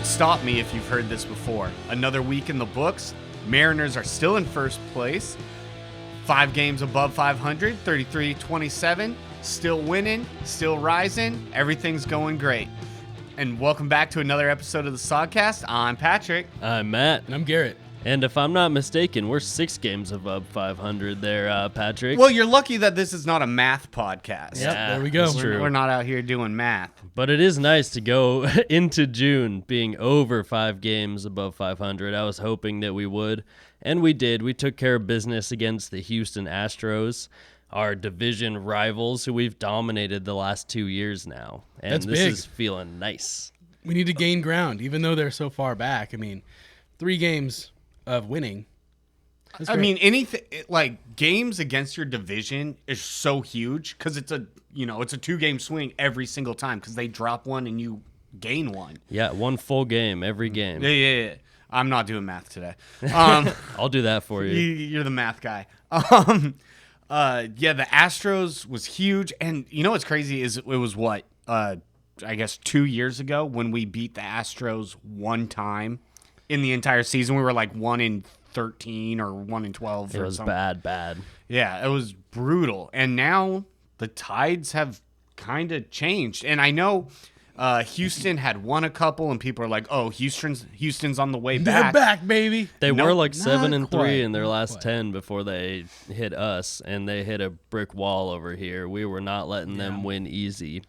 won't stop me if you've heard this before. Another week in the books. Mariners are still in first place. 5 games above 500, 33-27. Still winning, still rising. Everything's going great. And welcome back to another episode of the Sogcast. I'm Patrick. I'm Matt. And I'm Garrett. And if I'm not mistaken, we're 6 games above 500 there, Patrick. Well, you're lucky that this is not a math podcast. Yep, there we go. That's true. We're not out here doing math. But it is nice to go into June being over 5 games above 500. I was hoping that we would, and we did. We took care of business against the Houston Astros, our division rivals who we've dominated the last 2 years now. And That's this big. is feeling nice. We need to gain ground, even though they're so far back. I mean, 3 games of winning. That's I great. mean, anything like games against your division is so huge because it's a 2-game swing every single time because they drop one and you gain one. Yeah, 1 full game every game. Yeah. I'm not doing math today. I'll do that for you. You're the math guy. The Astros was huge, and you know what's crazy is it was what I guess 2 years ago when we beat the Astros one time in the entire season. We were like 1-13 or 1-12. It was something. bad. Yeah, it was brutal. And now the tides have kind of changed. And I know Houston had won a couple, and people are like, "Oh, Houston's on the way back." They're back, baby. They No, were like not 7-3 quite, in their not last quite. 10 before they hit us, and they hit a brick wall over here. We were not letting them win easy.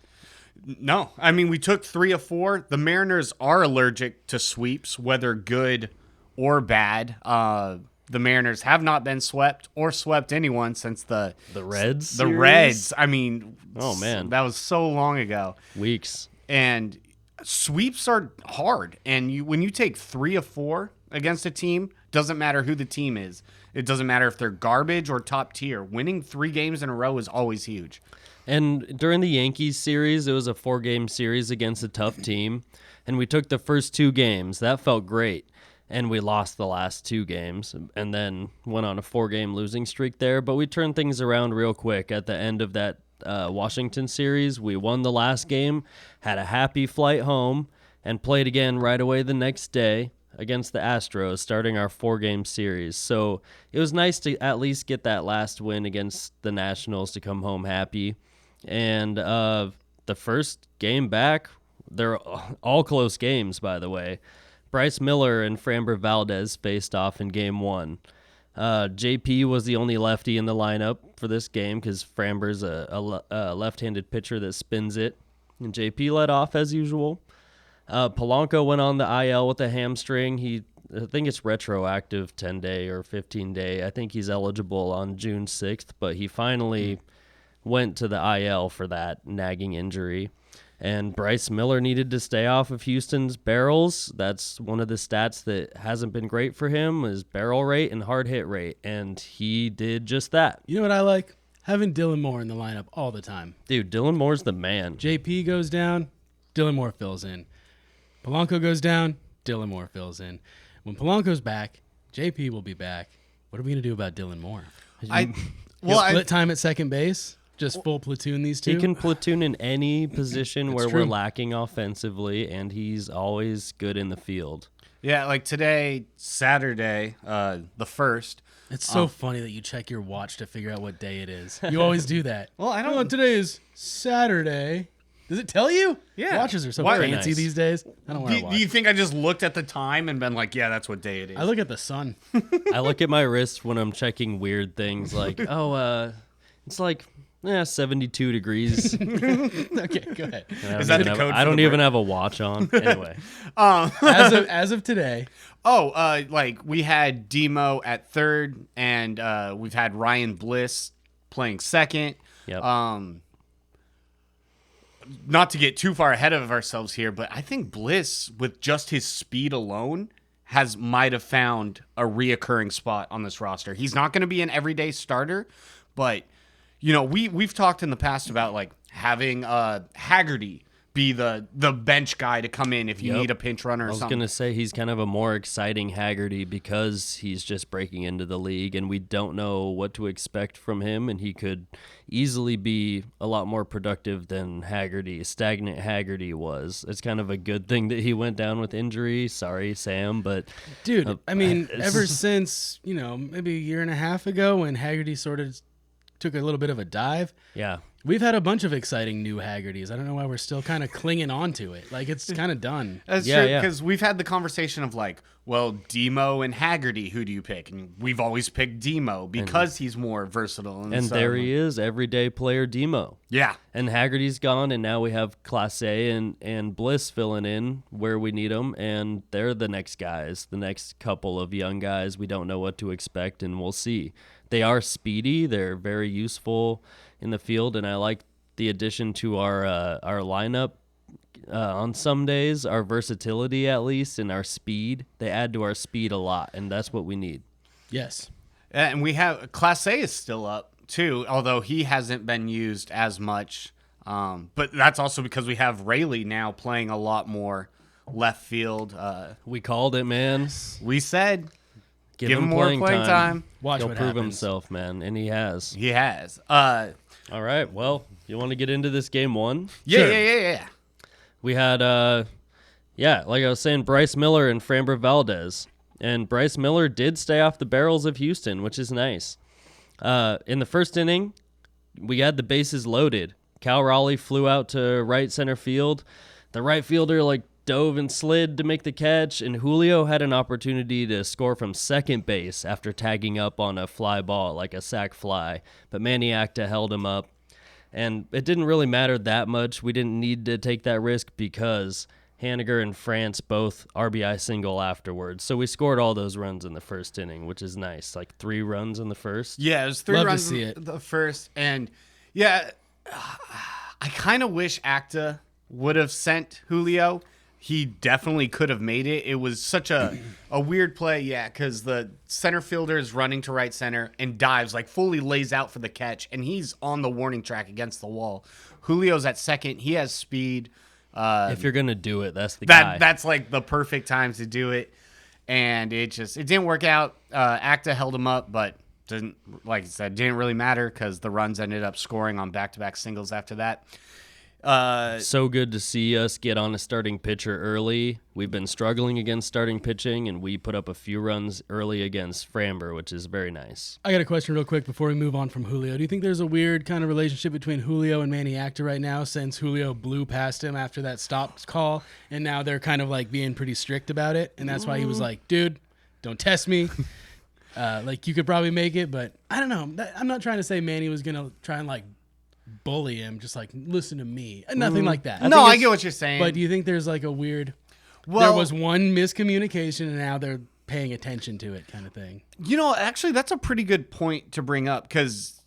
No, I mean, we took 3 of 4. The Mariners are allergic to sweeps, whether good or bad. The Mariners have not been swept or swept anyone since the Reds? The series? Reds. I mean, Oh, man. that was so long ago. Weeks. And sweeps are hard. And when you take 3 of 4 against a team, doesn't matter who the team is. It doesn't matter if they're garbage or top tier. Winning 3 games in a row is always huge. And during the Yankees series, it was a 4-game series against a tough team, and we took the first 2 games. That felt great. And we lost the last 2 games and then went on a 4-game losing streak there. But we turned things around real quick at the end of that Washington series. We won the last game, had a happy flight home, and played again right away the next day against the Astros, starting our 4-game series. So it was nice to at least get that last win against the Nationals to come home happy. And the first game back, they're all close games, by the way. Bryce Miller and Framber Valdez faced off in game 1. JP was the only lefty in the lineup for this game because Framber's a left-handed pitcher that spins it. And JP led off as usual. Polanco went on the IL with a hamstring. I think it's retroactive 10-day or 15-day. I think he's eligible on June 6th, but he finally went to the IL for that nagging injury. And Bryce Miller needed to stay off of Houston's barrels. That's one of the stats that hasn't been great for him is barrel rate and hard hit rate, and he did just that. You know what I like? Having Dylan Moore in the lineup all the time. Dude, Dylan Moore's the man. JP goes down, Dylan Moore fills in. Polanco goes down, Dylan Moore fills in. When Polanco's back, JP will be back. What are we going to do about Dylan Moore? Split time at second base? Just full platoon these two? He can platoon in any position where true. we're lacking offensively, and he's always good in the field. Yeah, like today, Saturday, the 1st. It's so funny that you check your watch to figure out what day it is. You always do that. Well, I don't- Oh, today is Saturday. Does it tell you? Yeah. Watches are so Very fancy nice. these days. I don't wear a Do watch. you think I just looked at the time and been like, yeah, that's what day it is? I look at the sun. I look at my wrist when I'm checking weird things like, it's like 72 degrees. Okay, go ahead. Is that the code I for don't the even break? have a watch on. Anyway. As of today, like we had Demo at third, and we've had Ryan Bliss playing second. Yep. Not to get too far ahead of ourselves here, but I think Bliss, with just his speed alone, might have found a reoccurring spot on this roster. He's not going to be an everyday starter, but we've talked in the past about like having Haggerty be the bench guy to come in if you need a pinch runner or something. I was going to say he's kind of a more exciting Haggerty because he's just breaking into the league and we don't know what to expect from him, and he could easily be a lot more productive than stagnant Haggerty was. It's kind of a good thing that he went down with injury. Sorry, Sam, but... Dude, I mean, ever since, maybe a year and a half ago when Haggerty sort of took a little bit of a dive... Yeah. We've had a bunch of exciting new Haggertys. I don't know why we're still kind of clinging on to it. Like, it's kind of done. That's true, because we've had the conversation of like, well, Demo and Haggerty, who do you pick? And we've always picked Demo because he's more versatile. And so, there he is, everyday player Demo. Yeah. And Haggerty's gone, and now we have Class A and Bliss filling in where we need them, and they're the next guys, the next couple of young guys. We don't know what to expect, and we'll see. They are speedy. They're very useful in the field, and I like the addition to our lineup on some days, our versatility at least, and our speed. They add to our speed a lot, and that's what we need. Yes. And we have Class A is still up too, although he hasn't been used as much. But that's also because we have Rayleigh now playing a lot more left field. We called it, man. We said give him more playing time. Watch He'll what prove happens. himself, man, and he has. He has. All right, well, you want to get into this game one? Yeah, Sure. yeah. We had, like I was saying, Bryce Miller and Framber Valdez. And Bryce Miller did stay off the barrels of Houston, which is nice. In the first inning, we had the bases loaded. Cal Raleigh flew out to right center field. The right fielder, dove and slid to make the catch, and Julio had an opportunity to score from second base after tagging up on a fly ball, like a sac fly, but Manny Acta held him up, and it didn't really matter that much. We didn't need to take that risk because Haniger and France both RBI single afterwards, so we scored all those runs in the first inning, which is nice, 3 runs in the first. Yeah, it was 3 Love to runs see in it. the first, and I kind of wish Acta would have sent Julio. He definitely could have made it. It was such a weird play, because the center fielder is running to right center and dives, fully lays out for the catch, and he's on the warning track against the wall. Julio's at second. He has speed. If you're going to do it, that's the guy. That's the perfect time to do it, and it didn't work out. Acta held him up, but didn't, like I said, didn't really matter because the runs ended up scoring on back-to-back singles after that. So good to see us get on a starting pitcher early. We've been struggling against starting pitching, and we put up a few runs early against Framber, which is very nice. I got a question real quick before we move on from Julio. Do you think there's a weird kind of relationship between Julio and Manny Acta right now, since Julio blew past him after that stop call, and now they're kind of being pretty strict about it, and that's why he was like, dude, don't test me. You could probably make it, but I don't know. I'm not trying to say Manny was going to try and bully him, just listen to me. Nothing like that. I get what you're saying. But do you think there's a weird... Well, there was one miscommunication and now they're paying attention to it kind of thing? Actually, that's a pretty good point to bring up because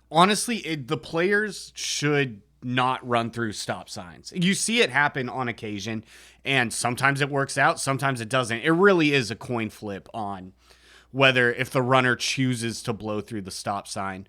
honestly, the players should not run through stop signs. You see it happen on occasion, and sometimes it works out, sometimes it doesn't. It really is a coin flip on whether if the runner chooses to blow through the stop sign.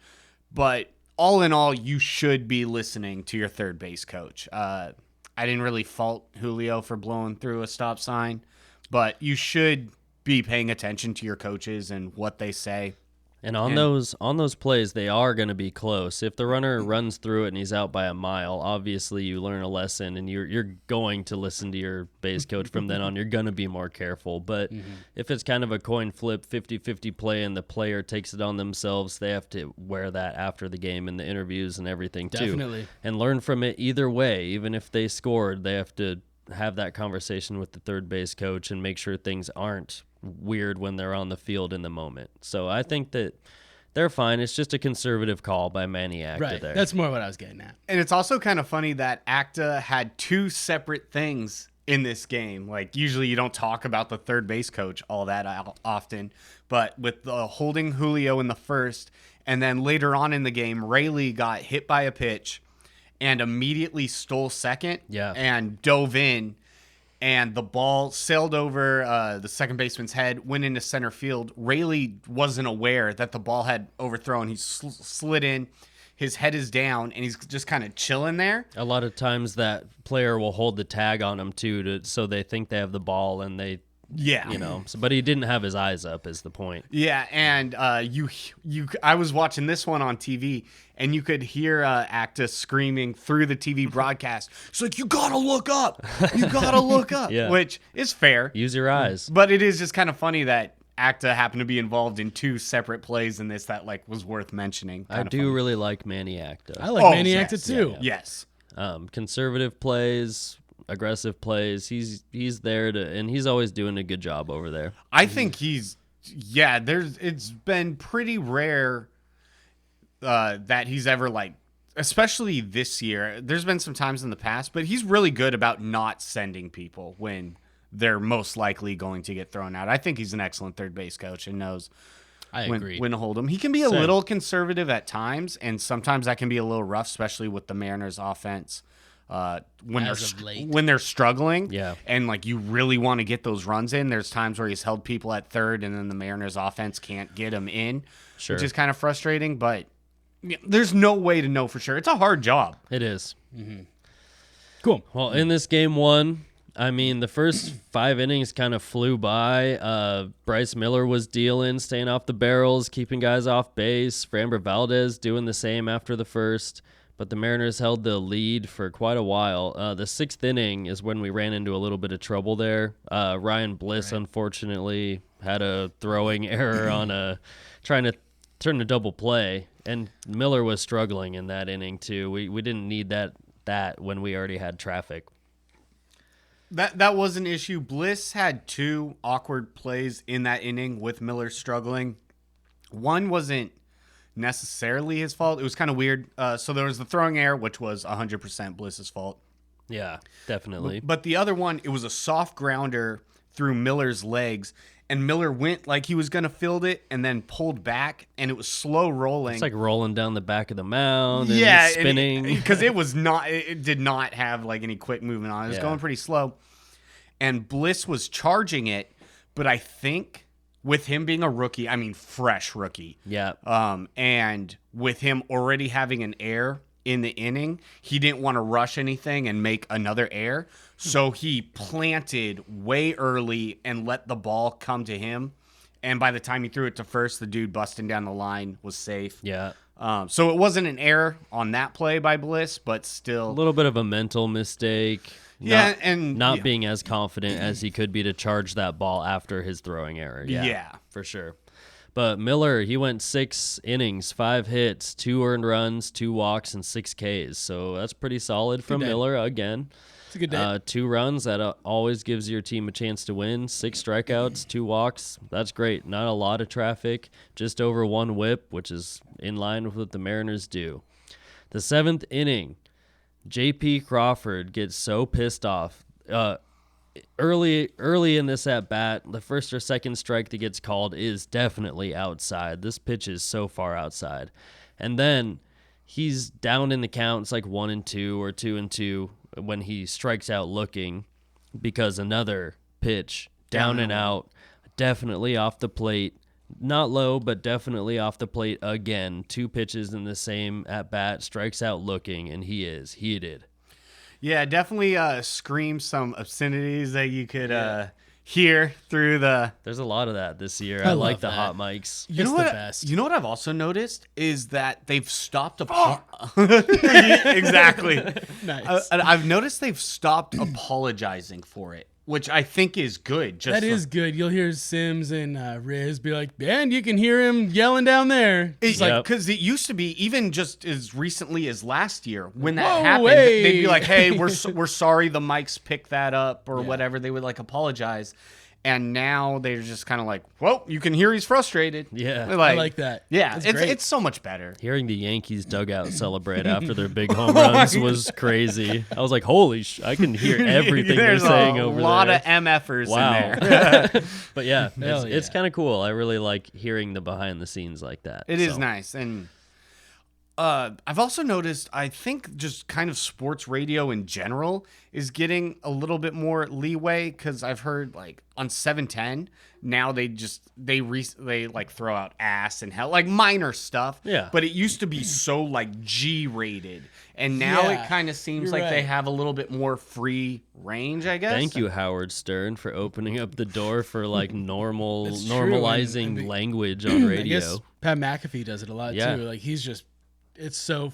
But all in all, you should be listening to your third base coach. I didn't really fault Julio for blowing through a stop sign, but you should be paying attention to your coaches and what they say. And on those plays, they are going to be close. If the runner runs through it and he's out by a mile, obviously you learn a lesson, and you're going to listen to your base coach from then on. You're going to be more careful. But if it's kind of a coin flip, 50-50 play, and the player takes it on themselves, they have to wear that after the game in the interviews and everything too. Definitely. And learn from it either way. Even if they scored, they have to have that conversation with the third base coach and make sure things aren't weird when they're on the field in the moment. So I think that they're fine. It's just a conservative call by Manny Acta right. there. That's more what I was getting at. And it's also kind of funny that Acta had 2 separate things in this game. Usually you don't talk about the third base coach all that often, but with the holding Julio in the first, and then later on in the game, Rayleigh got hit by a pitch and immediately stole second and dove in, and the ball sailed over the second baseman's head, went into center field. Rayleigh wasn't aware that the ball had overthrown. He slid in, his head is down and he's just kind of chilling there. A lot of times that player will hold the tag on him too, so they think they have the ball and they, but he didn't have his eyes up is the point. Yeah, and I was watching this one on TV, and you could hear Acta screaming through the TV broadcast. It's like, you gotta look up, Yeah. Which is fair. Use your eyes. But it is just kind of funny that Acta happened to be involved in 2 separate plays in this that was worth mentioning. I do really like Manny Acta. I like Manny Acta too. Yes. Conservative plays, aggressive plays. He's there and he's always doing a good job over there. I think it's been pretty rare that he's ever especially this year. There's been some times in the past, but he's really good about not sending people when they're most likely going to get thrown out. I think he's an excellent third base coach and knows when to hold them. He can be a little conservative at times, and sometimes that can be a little rough, especially with the Mariners offense. When they're struggling, and you really want to get those runs in. There's times where he's held people at third, and then the Mariners offense can't get him in, which is kind of frustrating. But there's no way to know for sure. It's a hard job. It is. Mm-hmm. Cool. Well, in this game 1, I mean, the first 5 innings kind of flew by. Bryce Miller was dealing, staying off the barrels, keeping guys off base. Framber Valdez doing the same after the first. But the Mariners held the lead for quite a while. The 6th inning is when we ran into a little bit of trouble there. Ryan Bliss, unfortunately, had a throwing error on trying to turn a double play. And Miller was struggling in that inning, too. We didn't need that when we already had traffic. That was an issue. Bliss had 2 awkward plays in that inning with Miller struggling. One wasn't necessarily his fault. It was kind of weird. So there was the throwing error, which was 100% Bliss's fault. Yeah, definitely. But the other one, it was a soft grounder through Miller's legs, and Miller went like he was going to field it and then pulled back, and it was slow rolling. It's like rolling down the back of the mound and spinning. Because it did not have any quick movement on it. It was going pretty slow. And Bliss was charging it, but I think with him being a rookie, I mean fresh rookie. Yeah. And with him already having an error in the inning, he didn't want to rush anything and make another error. So he planted way early and let the ball come to him. And by the time he threw it to first, the dude busting down the line was safe. Yeah. So it wasn't an error on that play by Bliss, but still a little bit of a mental mistake. Not being as confident as he could be to charge that ball after his throwing error. Yeah, for sure. But Miller, he went 6 innings, 5 hits, 2 earned runs, 2 walks, and 6 Ks. So that's pretty solid from Miller again. It's a good day. 2 runs, that always gives your team a chance to win. 6 strikeouts, 2 walks. That's great. Not a lot of traffic, just over 1 whip, which is in line with what the Mariners do. The 7th inning, J.P. Crawford gets so pissed off. Early in this at-bat, the first or second strike that gets called is definitely outside. This pitch is so far outside. And then he's down in the count. It's like 1-2 or 2-2 when he strikes out looking because another pitch, down and out, definitely off the plate. Not low, but definitely off the plate again. 2 pitches in the same at-bat, strikes out looking, and he is heated. Yeah, definitely screams some obscenities that you could hear through the... There's a lot of that this year. I like the hot mics. You know the what? best. You know what I've also noticed is that they've stopped... Exactly. Nice. I've noticed they've stopped apologizing for it, which I think is good. That is good. You'll hear Sims and Riz be like, and you can hear him yelling down there. Because it used to be, even just as recently as last year, when that Whoa, happened, hey. they'd be like, hey, we're sorry the mics picked that up or whatever. They would apologize. And now they're just kind of like, well, you can hear he's frustrated. Yeah. I like that. Yeah, That's great. it's so much better. Hearing the Yankees dugout celebrate after their big home runs was crazy. I was like, holy I can hear everything they're saying over there. There's a lot of MFers in there. But yeah, it's kind of cool. I really like hearing the behind the scenes like that. It is nice. And I've also noticed, I think just kind of sports radio in general is getting a little bit more leeway, because I've heard like on 710 now they like throw out ass and hell, like minor stuff. Yeah. But it used to be so like G rated, and now Yeah, it kind of seems you're like they right. have a little bit more free range, I guess. Thank you, Howard Stern, for opening up the door for like That's true, normalizing and language on I radio. guess Pat McAfee does it a lot Yeah. too. Like it's so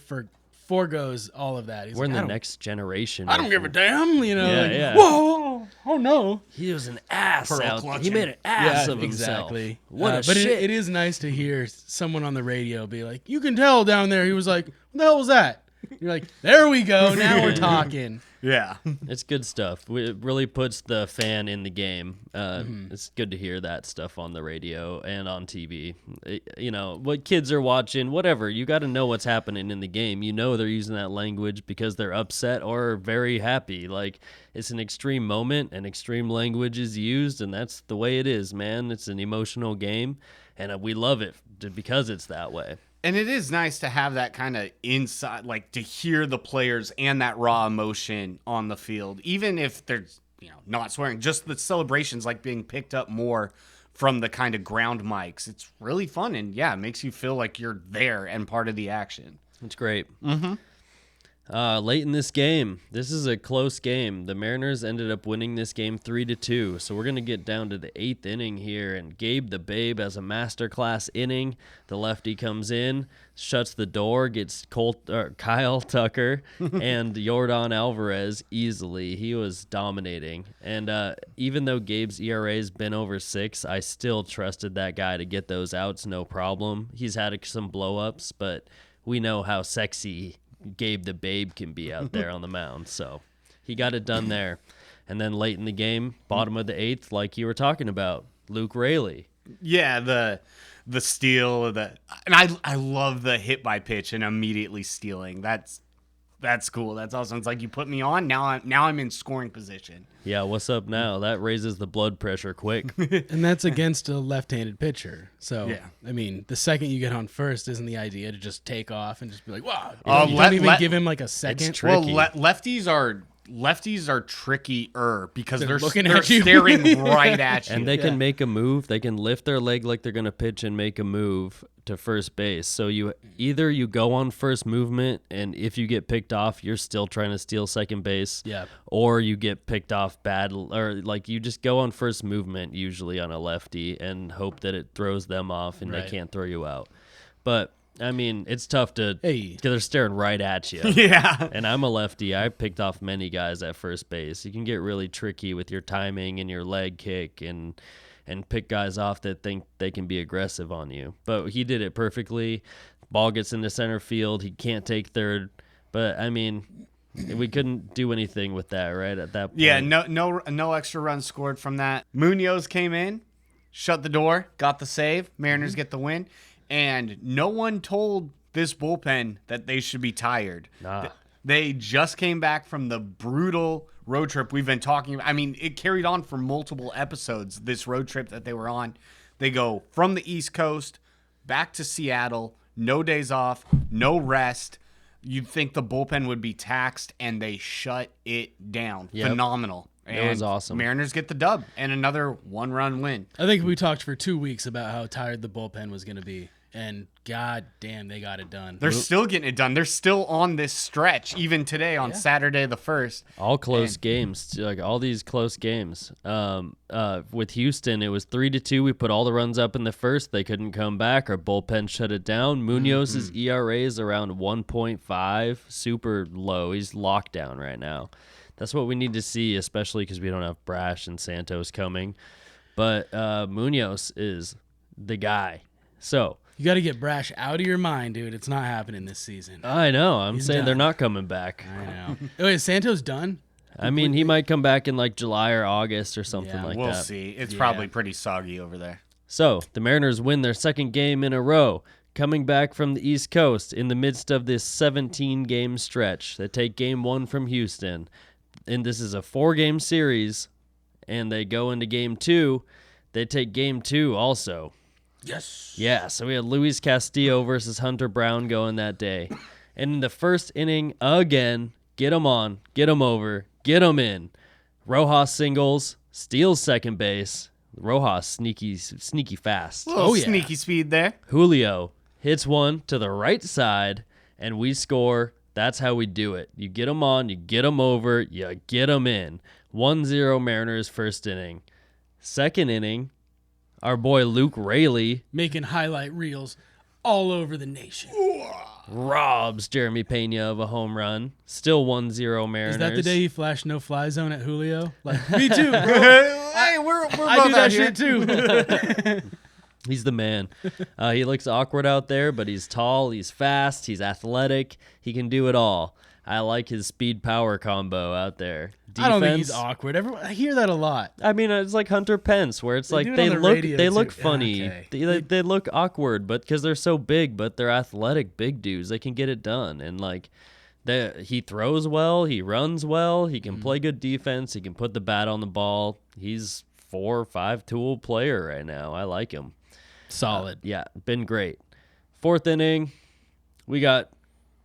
foregoes all of that. He's We're in like, the I don't- next generation. I don't give a damn, you know. Yeah, like, yeah. Whoa! Oh no! He was an ass Pearl out. clutching. He made an ass of himself. exactly. What a but shit. it is nice to hear someone on the radio be like, "You can tell down there." He was like, "What the hell was that?" You're like, "There we go. Now we're talking." Yeah. It's good stuff. It really puts the fan in the game. Mm-hmm. It's good to hear that stuff on the radio and on TV. You know, what kids are watching, whatever. You got to know what's happening in the game. You know they're using that language because they're upset or very happy. Like, it's an extreme moment and extreme language is used, and that's the way it is, man. It's an emotional game, and we love it because it's that way. And it is nice to have that kind of inside, like to hear the players and that raw emotion on the field, even if they're, not swearing. Just the celebrations, like being picked up more from the kind of ground mics. It's really fun, and yeah, it makes you feel like you're there and part of the action. It's great. Late in this game, this is a close game. The Mariners ended up winning this game 3-2. So we're going to get down to the 8th inning here, and Gabe the Babe has a masterclass inning. The lefty comes in, shuts the door, gets Kyle Tucker and Yordan Alvarez easily. He was dominating. And even though Gabe's ERA has been over 6, I still trusted that guy to get those outs, no problem. He's had some blow-ups, but we know how sexy Gabe the Babe can be out there on the mound. So he got it done there. And then late in the game, bottom of the 8th, like you were talking about, Luke Raley. Yeah, the steal, and I love the hit by pitch and immediately stealing. That's cool. That's awesome. It's like you put me on, now I'm in scoring position. Yeah, what's up now? That raises the blood pressure quick. And that's against a lefty-handed pitcher. So, Yeah. I mean, the second you get on first, isn't the idea to just take off and just be like, wow. You let- don't even let- give him like a second. It's tricky. Well, lefties are trickier because They're they're looking they're at you. staring right at you. And they Yeah. can make a move. They can lift their leg like they're going to pitch and make a move to first base. So you go on first movement, and if you get picked off, you're still trying to steal second base. Yeah. Or you get picked off bad, or like you just go on first movement usually on a lefty and hope that it throws them off and Right. they can't throw you out. But I mean, it's tough to Hey. because they're staring right at you. Yeah. And I'm a lefty. I picked off many guys at first base. You can get really tricky with your timing and your leg kick and pick guys off that think they can be aggressive on you. But he did it perfectly. Ball gets into center field. He can't take third. But I mean, we couldn't do anything with that, right? At that point. Yeah, no extra runs scored from that. Munoz came in, shut the door, got the save. Mariners get the win. And no one told this bullpen that they should be tired. Nah. They just came back from the brutal road trip we've been talking about. I mean, it carried on for multiple episodes, this road trip that they were on. They go from the East Coast back to Seattle, no days off, no rest. You'd think the bullpen would be taxed, and they shut it down. Yep. Phenomenal. It was awesome. Mariners get the dub and another one-run win. I think we talked for 2 weeks about how tired the bullpen was going to be. And god damn, they got it done. They're still getting it done. They're still on this stretch, even today on Saturday the 1st. All close games, like all these close games. With Houston, it was 3-2. We put all the runs up in the first. They couldn't come back. Our bullpen shut it down. Munoz's ERA is around 1.5, super low. He's locked down right now. That's what we need to see, especially because we don't have Brash and Santos coming. But Munoz is the guy. So You got to get Brash out of your mind, dude. It's not happening this season. I know. I'm saying they're done. not coming back. I know. Wait, is Santos done? I mean, he might come back in like July or August or something Yeah, like We'll that. see. It's Yeah. probably pretty soggy over there. So the Mariners win their second game in a row, coming back from the East Coast in the midst of this 17-game stretch. They take game 1 from Houston, and this is a 4-game series, and they go into game 2. They take game 2 also. Yes. Yeah, so we had Luis Castillo versus Hunter Brown going that day. And in the first inning, again, get him on, get him over, get him in. Rojas singles, steals second base. Rojas sneaky fast. Little sneaky speed there. Julio hits one to the right side, and we score. That's how we do it. You get them on, you get them over, you get them in. 1-0 Mariners first inning. Second inning, our boy Luke Raley Making highlight reels all over the nation. robs Jeremy Pena of a home run. Still 1-0 Mariners. Is that the day he flashed no-fly zone at Julio? Like, me too, bro. Hey, we're both I do out that here. shit too. He's the man. He looks awkward out there, but he's tall, he's fast, he's athletic. He can do it all. I like his speed-power combo out there. Defense, I don't think he's awkward. I hear that a lot. I mean, it's like Hunter Pence, where it's like do it they on the look radio, look too. funny. Okay. They look awkward, but because they're so big, but they're athletic big dudes, they can get it done. And like, he throws well, he runs well, he can play good defense, he can put the bat on the ball. He's 4 or 5 tool player right now. I like him. Solid. Yeah, been great. Fourth inning, we got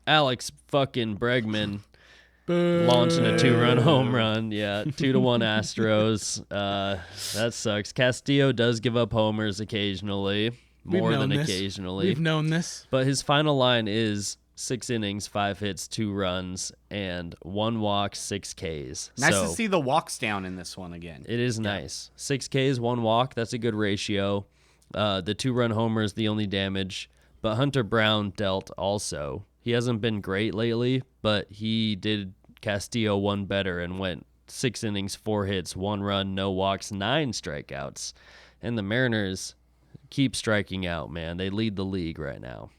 Alex fucking Bregman launching a 2-run home run. Yeah, 2-1 Astros. That sucks. Castillo does give up homers occasionally, more than occasionally. We've known this. But his final line is 6 innings, 5 hits, 2 runs, and 1 walk, 6 Ks. Nice So to see the walks down in this one again. it is nice. 6 Ks, 1 walk. That's a good ratio. The 2-run homer is the only damage. But Hunter Brown dealt also. He hasn't been great lately, but he did Castillo one better and went 6 innings, 4 hits, 1 run, no walks, 9 strikeouts. And the Mariners keep striking out, man. They lead the league right now.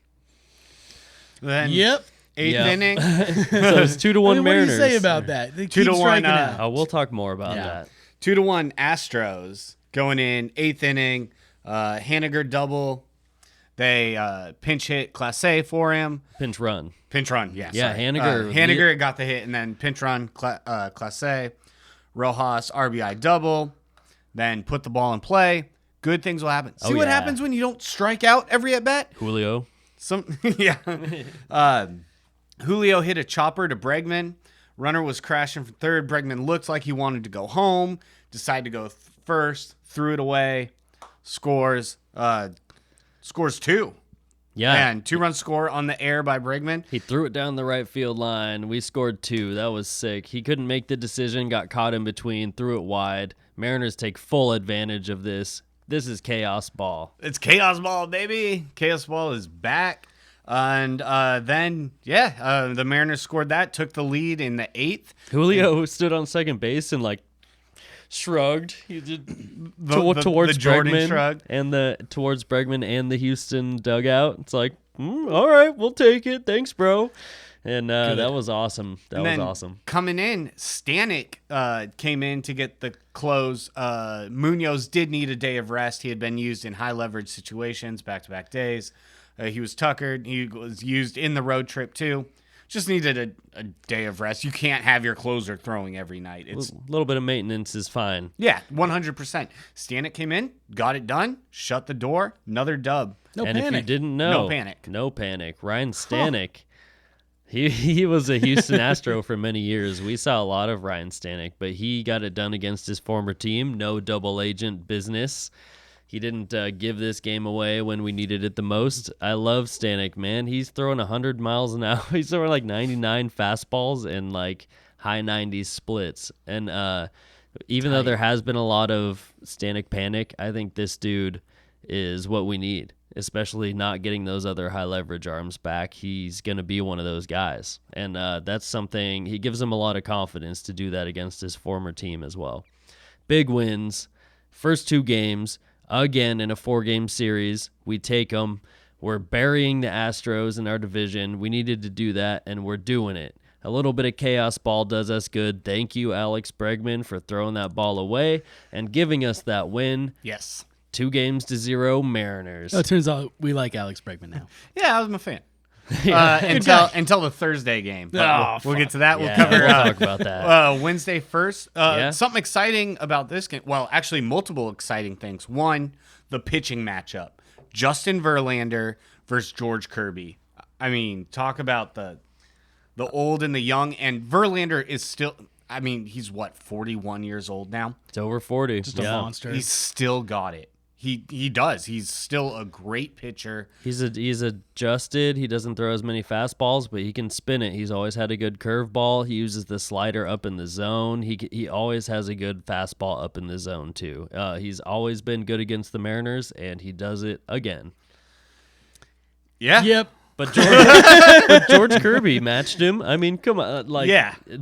Then Yep. eighth Yeah. inning. So it's 2-1 What do Mariners. you say about that? They 2 keep to 1, striking out. Oh, we'll talk more about Yeah. that. 2-1 Astros going in 8th inning. Haniger double. They pinch hit Clase for him. Pinch run. Pinch run, yeah. Yeah, sorry. Haniger- Haniger got the hit, and then pinch run Clase. Rojas RBI double. Then put the ball in play. Good things will happen. See what yeah. happens when you don't strike out every at bat? Julio. Yeah. Julio hit a chopper to Bregman. Runner was crashing from third. Bregman looked like he wanted to go home. Decided to go first. Threw it away. Scores 2. Yeah. And 2-run score on the air by Bregman. He threw it down the right field line. We scored 2. That was sick. He couldn't make the decision, got caught in between, threw it wide. Mariners take full advantage of this. This is chaos ball. It's chaos ball, baby. Chaos ball is back. And then, the Mariners scored that, took the lead in the 8th. Julio stood on second base and shrugged. He did towards the Jordan Bregman shrug. and towards Bregman and the Houston dugout. It's like, all right, we'll take it. Thanks, bro. And that was awesome. That was awesome. Coming in, Stanek came in to get the close. Munoz did need a day of rest. He had been used in high leverage situations, back-to-back days. He was tuckered. He was used in the road trip too. Just needed a day of rest. You can't have your closer throwing every night. It's A little bit of maintenance is fine. 100%. Stanek came in, got it done, shut the door, another dub. No And panic. if you didn't know, No panic. Ryan Stanek, he was a Houston Astro for many years. We saw a lot of Ryan Stanek, but he got it done against his former team. No double agent business. He didn't give this game away when we needed it the most. I love Stanek, man. He's throwing 100 miles an hour. He's throwing 99 fastballs and high 90s splits. And even though there has been a lot of Stanek panic, I think this dude is what we need, especially not getting those other high leverage arms back. He's going to be one of those guys. And that's something, he gives him a lot of confidence to do that against his former team as well. Big wins, first 2 games. Again, in a 4-game series, we take them. We're burying the Astros in our division. We needed to do that, and we're doing it. A little bit of chaos ball does us good. Thank you, Alex Bregman, for throwing that ball away and giving us that win. Yes. 2-0 Mariners. Oh, it turns out we like Alex Bregman now. Yeah, I was a fan. Until the Thursday game. But we'll get to that. Yeah, We'll cover we'll talk about that. Wednesday first. Something exciting about this game. Well, actually, multiple exciting things. One, the pitching matchup. Justin Verlander versus George Kirby. I mean, talk about the old and the young. And Verlander is still, I mean, he's 41 years old now? It's over 40. Just a monster. He's still got it. He does. He's still a great pitcher. He's adjusted. He doesn't throw as many fastballs, but he can spin it. He's always had a good curveball. He uses the slider up in the zone. He always has a good fastball up in the zone too. He's always been good against the Mariners, and he does it again. Yeah. Yep. But George Kirby matched him. I mean, come on.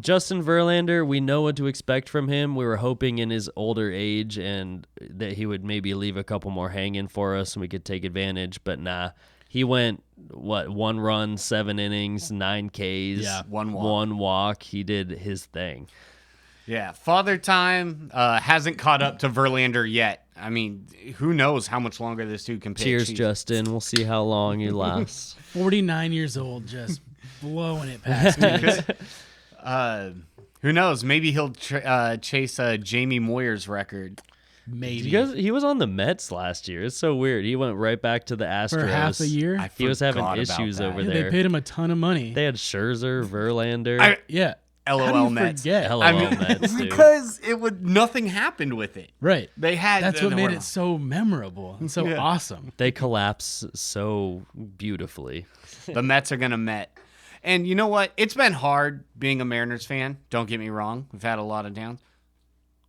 Justin Verlander, we know what to expect from him. We were hoping in his older age and that he would maybe leave a couple more hanging for us and we could take advantage. But nah, he went, 1 run, 7 innings, 9 Ks, Yeah. 1 walk. 1 walk. He did his thing. Yeah, Father Time hasn't caught up to Verlander yet. I mean, who knows how much longer this dude can pitch. Cheers, Justin. We'll see how long he lasts. 49 years old, just blowing it past me. Who knows? Maybe he'll chase Jamie Moyer's record. Maybe. He was on the Mets last year. It's so weird. He went right back to the Astros. For half a year? He was having forgot about issues that. over Yeah, there. they paid him a ton of money. They had Scherzer, Verlander. Yeah. LOL How do you Mets. forget? LOL I mean, Mets, dude. because nothing happened with it. Right. They had. That's what they made were- it so memorable and so awesome. They collapse so beautifully. The Mets are gonna Met. And you know what? It's been hard being a Mariners fan. Don't get me wrong. We've had a lot of downs.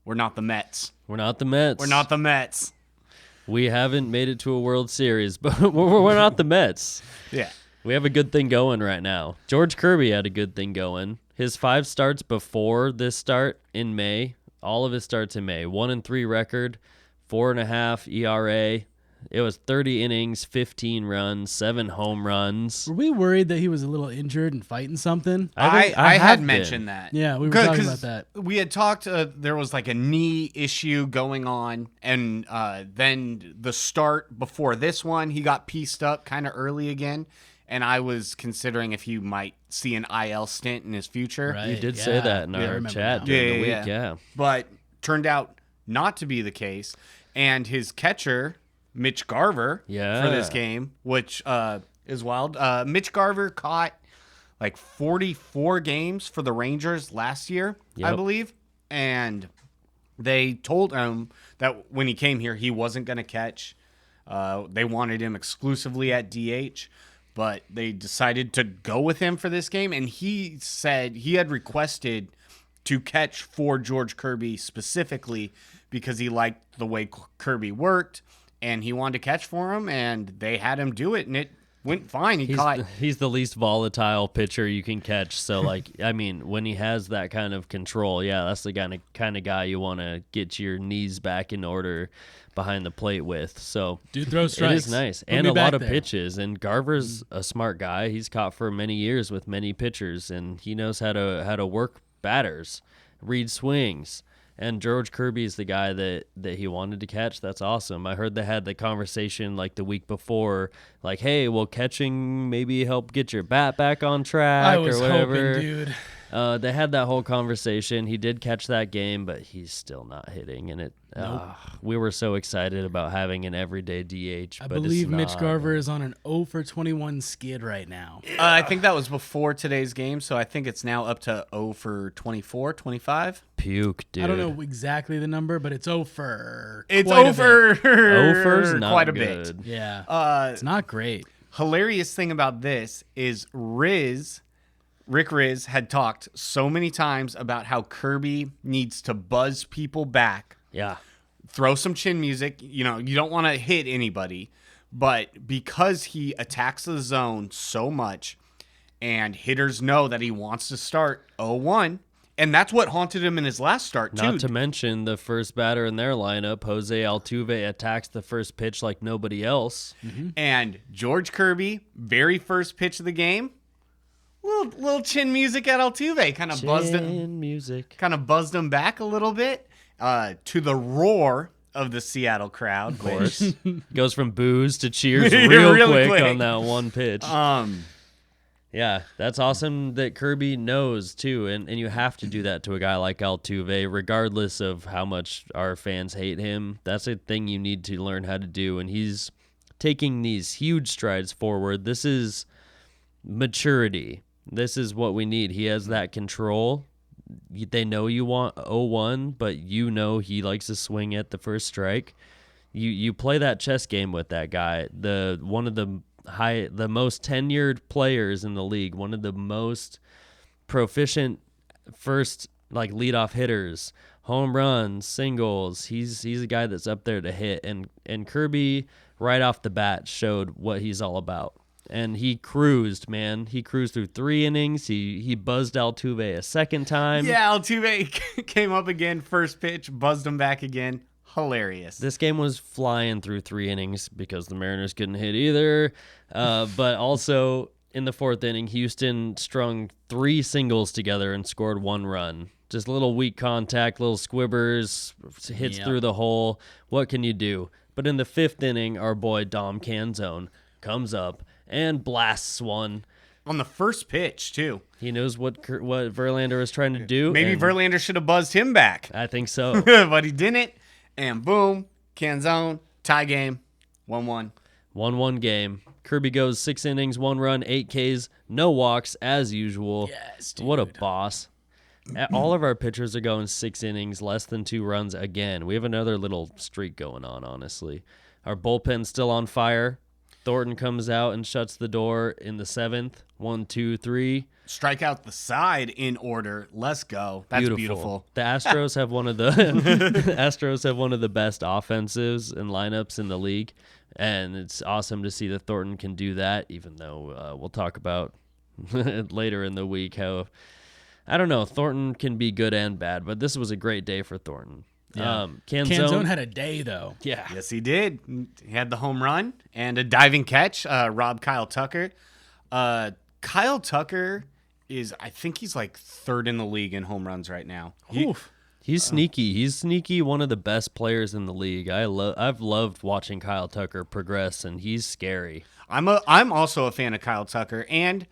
We're not the Mets. We're not the Mets. We're not the Mets. We haven't made it to a World Series, but we're not the Mets. Yeah. We have a good thing going right now. George Kirby had a good thing going. His 5 starts before this start in May, all of his starts in May, 1-3 record, 4.5 ERA. It was 30 innings, 15 runs, 7 home runs. Were we worried that he was a little injured and fighting something? I have had been. mentioned that. Yeah, we were Good, talking 'cause about that. We had talked, there was like a knee issue going on, and then the start before this one, he got pieced up kind of early again, and I was considering if he might see an IL stint in his future. Right. You did Yeah. say that in Yeah, I our remember chat now. during Yeah, the yeah, week. Yeah. But turned out not to be the case, and his catcher, Mitch Garver, Yeah. for this game, which is wild. Mitch Garver caught like 44 games for the Rangers last year, I Yep. believe. And they told him that when he came here, he wasn't going to catch. They wanted him exclusively at DH, but they decided to go with him for this game. And he said he had requested to catch for George Kirby specifically because he liked the way Kirby worked. And he wanted to catch for him, and they had him do it, and it went fine. He's the least volatile pitcher you can catch. So, like, I mean, when he has that kind of control, yeah, that's the kind of guy you want to get your knees back in order behind the plate with. So, Dude throws strikes. it is nice. Put And me a lot back of there. pitches. And Garver's a smart guy. He's caught for many years with many pitchers, and he knows how to work batters, read swings. And George Kirby is the guy that he wanted to catch. That's awesome. I heard they had the conversation like the week before, like, hey, will catching maybe help get your bat back on track I was or whatever? hoping, dude. They had that whole conversation. He did catch that game, but he's still not hitting. And we were so excited about having an everyday DH. I but believe it's Mitch not. Garver is on an 0 for 21 skid right now. I think that was before today's game, so I think it's now up to 0 for 24, 25. Puke, dude. I don't know exactly the number, but it's 0 for It's quite a over. Ofer's not quite a good. bit. bit. Yeah. It's not great. Hilarious thing about this is Rick Riz had talked so many times about how Kirby needs to buzz people back, Yeah. throw some chin music. You know, you don't want to hit anybody, but because he attacks the zone so much and hitters know that he wants to start 0-1, and that's what haunted him in his last start, too. Not to mention the first batter in their lineup, Jose Altuve, attacks the first pitch like nobody else. And George Kirby, very first pitch of the game, little chin music at Altuve, kind of buzzed him. Chin music. Kind of buzzed him back a little bit to the roar of the Seattle crowd. Of course. Goes from boos to cheers Real real quick, quick. on that one pitch. Which, Yeah, that's awesome that Kirby knows, too. And you have to do that to a guy like Altuve, regardless of how much our fans hate him. That's a thing you need to learn how to do. And he's taking these huge strides forward. This is maturity. This is what we need. He has that control. They know you want 0-1, but you know he likes to swing at the first strike. You play that chess game with that guy. One of the most tenured players in the league, one of the most proficient first leadoff hitters, home runs, singles. He's a guy that's up there to hit, and Kirby right off the bat showed what he's all about. And he cruised, man. He cruised through 3 innings. He buzzed Altuve a second time. Yeah, Altuve came up again, first pitch, buzzed him back again. Hilarious. This game was flying through 3 innings because the Mariners couldn't hit either. But also in the 4th inning, Houston strung 3 singles together and scored 1 run. Just little weak contact, little squibbers, hits through the hole. What can you do? But in the 5th inning, our boy Dom Canzone comes up and blasts one. On the first pitch, too. He knows what Verlander was trying to do. Maybe Verlander should have buzzed him back. I think so. But he didn't. And boom, Canzone, tie game, 1-1. 1-1 game. Kirby goes 6 innings, 1 run, 8 Ks, no walks, as usual. Yes, dude. What a boss. All of our pitchers are going 6 innings, less than 2 runs again. We have another little streak going on, honestly. Our bullpen's still on fire. Thornton comes out and shuts the door in the 7th. 1, 2, 3. Strike out the side in order. Let's go. That's beautiful. The Astros have one of the best offensives and lineups in the league, and it's awesome to see that Thornton can do that. Even though we'll talk about later in the week how I don't know, Thornton can be good and bad, but this was a great day for Thornton. Yeah. Canzone had a day, though. Yeah. Yes, he did. He had the home run and a diving catch. Robbed Kyle Tucker. Kyle Tucker I think he's 3rd in the league in home runs right now. He's sneaky. He's sneaky. One of the best players in the league. I've loved watching Kyle Tucker progress, and he's scary. I'm also a fan of Kyle Tucker, and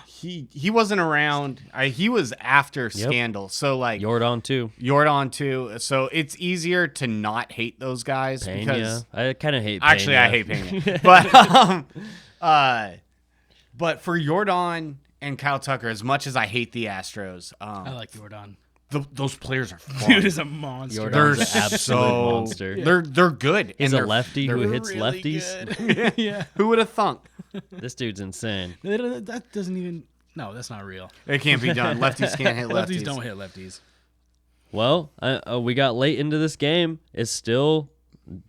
he wasn't around. He was after Scandal, so Yordan too. So it's easier to not hate those guys because I kind of hate. Pena. Actually, I hate Pena, but for Yordan and Kyle Tucker, as much as I hate the Astros, I like Yordan. Those players are fun. Dude is a monster. Yordan's an absolute monster. Yeah. They're good. He's a lefty who hits really lefties. Yeah. Who would have thunk? This dude's insane. That doesn't even. No, that's not real. It can't be done. Lefties can't hit lefties. Lefties don't hit lefties. Well, we got late into this game. It's still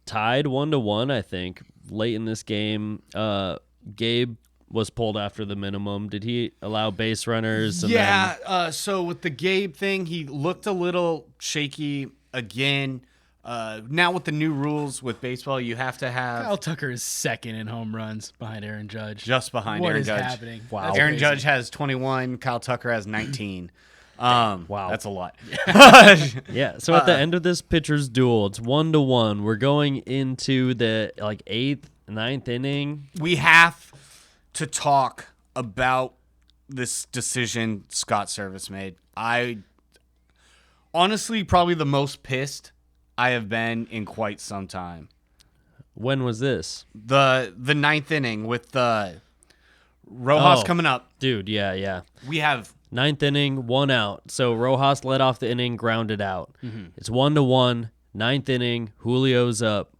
tied 1-1, I think. Late in this game, Gabe was pulled after the minimum. Did he allow base runners? So with the Gabe thing, he looked a little shaky again. Now with the new rules with baseball, you have to have Kyle Tucker is 2nd in home runs behind Aaron Judge. Just behind What Aaron is Judge. happening? Wow. That's Aaron crazy. Judge has 21. Kyle Tucker has 19. Wow. That's a lot. Yeah. So at the end of this pitcher's duel, it's 1-1. We're going into the 8th, 9th inning. We have to talk about this decision Scott Service made. I honestly probably the most pissed I have been in quite some time. When was this? The 9th inning with the Rojas coming up. Dude, yeah. We have 9th inning, 1 out. So Rojas led off the inning, grounded out. Mm-hmm. It's 1-1. 9th inning, Julio's up.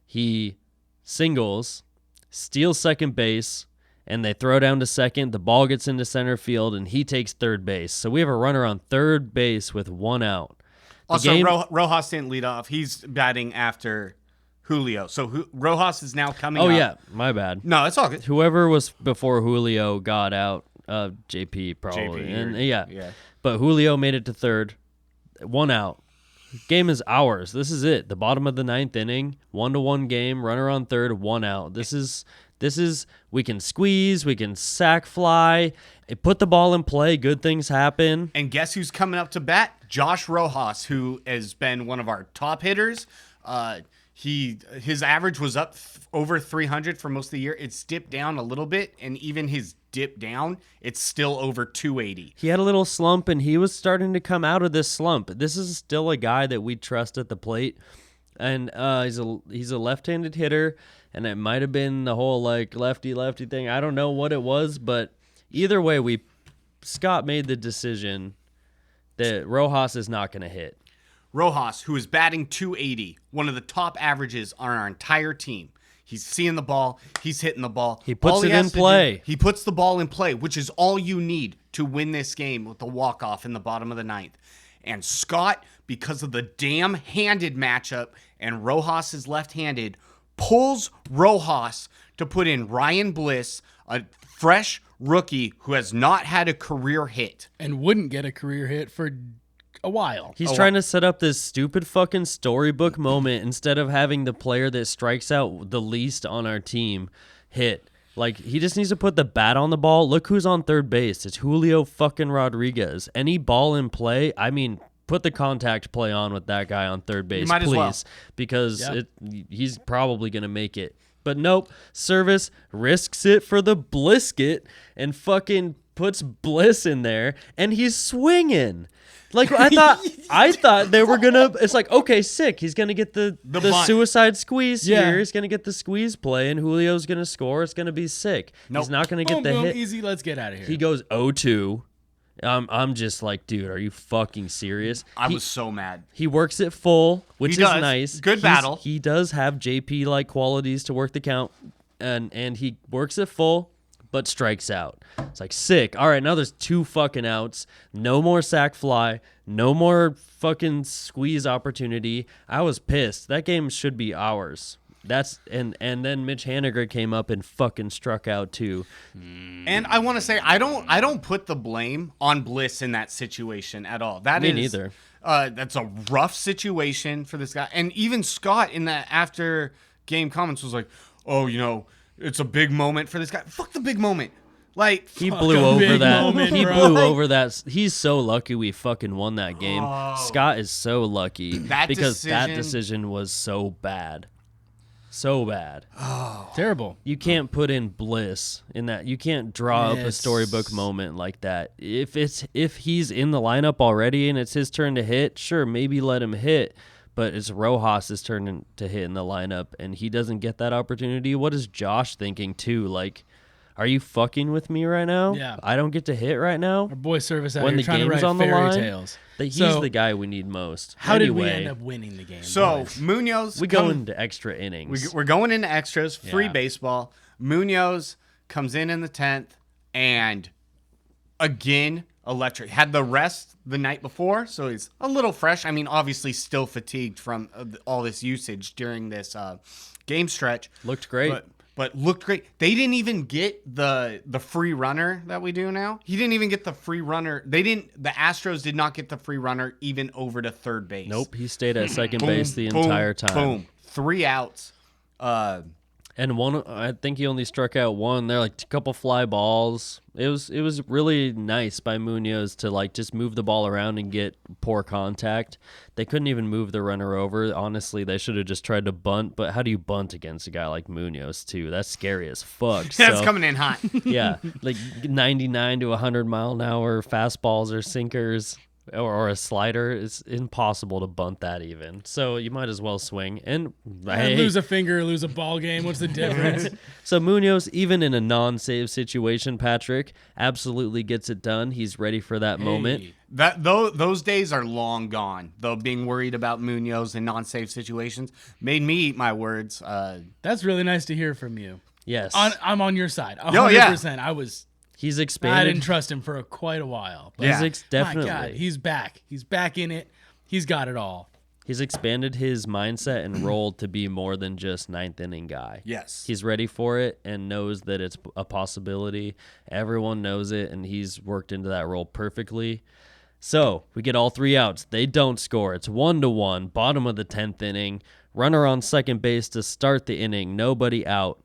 He singles, steals second base, and they throw down to second. The ball gets into center field, and he takes third base. So we have a runner on third base with 1 out. Rojas didn't lead off. He's batting after Julio. So Rojas is now coming up. Oh, yeah. My bad. No, it's all good. Whoever was before Julio got out, JP probably. Yeah. But Julio made it to third. 1 out. Game is ours. This is it. The bottom of the 9th inning. 1-1 game. Runner on third. 1 out. This is we can squeeze. We can sack fly. Put the ball in play. Good things happen. And guess who's coming up to bat? Josh Rojas, who has been one of our top hitters. His average was up over 300 for most of the year. It's dipped down a little bit, and even his dip down, it's still over 280. He had a little slump, and he was starting to come out of this slump. This is still a guy that we trust at the plate. And he's a left-handed hitter, and it might have been the whole like lefty thing. I don't know what it was, but either way, Scott made the decision that Rojas is not going to hit. Rojas, who is batting .280, one of the top averages on our entire team. He's seeing the ball. He's hitting the ball. He puts it in play. He puts the ball in play, which is all you need to win this game with the walk-off in the bottom of the ninth. And Scott, because of the damn handed matchup, and Rojas is left-handed, pulls Rojas to put in Ryan Bliss, a fresh rookie who has not had a career hit. And wouldn't get a career hit for a while. He's trying to set up this stupid fucking storybook moment instead of having the player that strikes out the least on our team hit. Like, he just needs to put the bat on the ball. Look who's on third base. It's Julio fucking Rodriguez. Any ball in play, I mean, put the contact play on with that guy on third base, might as please. well. Because he's probably going to make it. But nope, Service risks it for the Blisket and fucking puts Bliss in there, and he's swinging. Like, I thought they were gonna. It's like, okay, sick. He's gonna get the suicide squeeze here. He's gonna get the squeeze play, and Julio's gonna score. It's gonna be sick. Nope. He's not gonna get the hit. Easy. Let's get out of here. He goes 0-2. I'm just like, dude, are you fucking serious? I was so mad. He works it full, which is nice. Good battle. He does have JP like qualities to work the count, and he works it full, but strikes out. It's like, sick. All right, now there's 2 fucking outs. No more sack fly. No more fucking squeeze opportunity. I was pissed. That game should be ours. And then Mitch Haniger came up and fucking struck out too. And I want to say I don't put the blame on Bliss in that situation at all. Me neither. That's a rough situation for this guy. And even Scott in that after game comments was like, "Oh, it's a big moment for this guy." Fuck the big moment. Like, he blew over that. He's so lucky we fucking won that game. Scott is so lucky that decision was so bad. So bad. Oh, terrible. You can't put in Bliss in that. You can't draw up a storybook moment like that. If he's in the lineup already and it's his turn to hit, sure, maybe let him hit. But it's Rojas' turn to hit in the lineup, and he doesn't get that opportunity. What is Josh thinking too? Like, are you fucking with me right now? Yeah. I don't get to hit right now. Our boy Service out when here the game's to write on the line. fairytales. He's the guy we need most. How did we end up winning the game? So boys? Munoz, we go into extra innings. We're going into extras. Free baseball. Munoz comes in the 10th, and again, electric. Had the rest the night before, so he's a little fresh. I mean, obviously still fatigued from all this usage during this game stretch. Looked great. But looked great. They didn't even get the free runner that we do now. He didn't even get the free runner. The Astros did not get the free runner even over to third base. Nope, he stayed at second base the entire time. Boom. 3 outs. And one, I think he only struck out one. They're like a couple fly balls. It was really nice by Munoz to like just move the ball around and get poor contact. They couldn't even move the runner over. Honestly, they should have just tried to bunt. But how do you bunt against a guy like Munoz too? That's scary as fuck. That's coming in hot. Yeah, like 99 to 100 mile an hour fastballs or sinkers. Or a slider, it's impossible to bunt that even. So you might as well swing. And lose a finger, lose a ball game. What's the difference? So Munoz, even in a non-save situation, Patrick absolutely gets it done. He's ready for that moment. Those days are long gone. Though being worried about Munoz in non-save situations made me eat my words. That's really nice to hear from you. Yes, I'm on your side. 100%. Oh, yeah. He's expanded. I didn't trust him for quite a while. But definitely. My God, he's back. He's back in it. He's got it all. He's expanded his mindset and role to be more than just ninth inning guy. Yes. He's ready for it and knows that it's a possibility. Everyone knows it, and he's worked into that role perfectly. So we get all 3 outs. They don't score. It's 1-1, bottom of the 10th inning. Runner on second base to start the inning. Nobody out.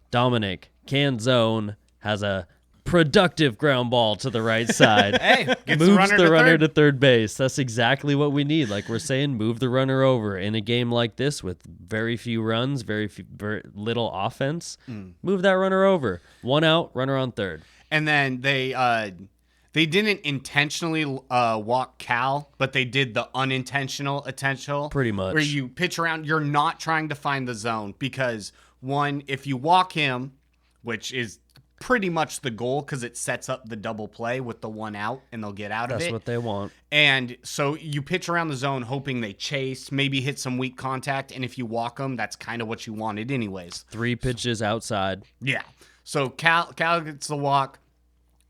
Dominic Canzone has a productive ground ball to the right side. Moves the runner to third base. That's exactly what we need. Like we're saying, move the runner over in a game like this with very few runs, very little offense. Move that runner over. 1 out, runner on third. And then they They didn't intentionally walk Cal, but they did the unintentional intentional. Pretty much. Where you pitch around, you're not trying to find the zone because, one, if you walk him, which is pretty much the goal because it sets up the double play with the one out and they'll get out of it. That's what they want. And so you pitch around the zone hoping they chase, maybe hit some weak contact, and if you walk them, that's kind of what you wanted anyways. 3 pitches outside. Yeah. So Cal gets the walk,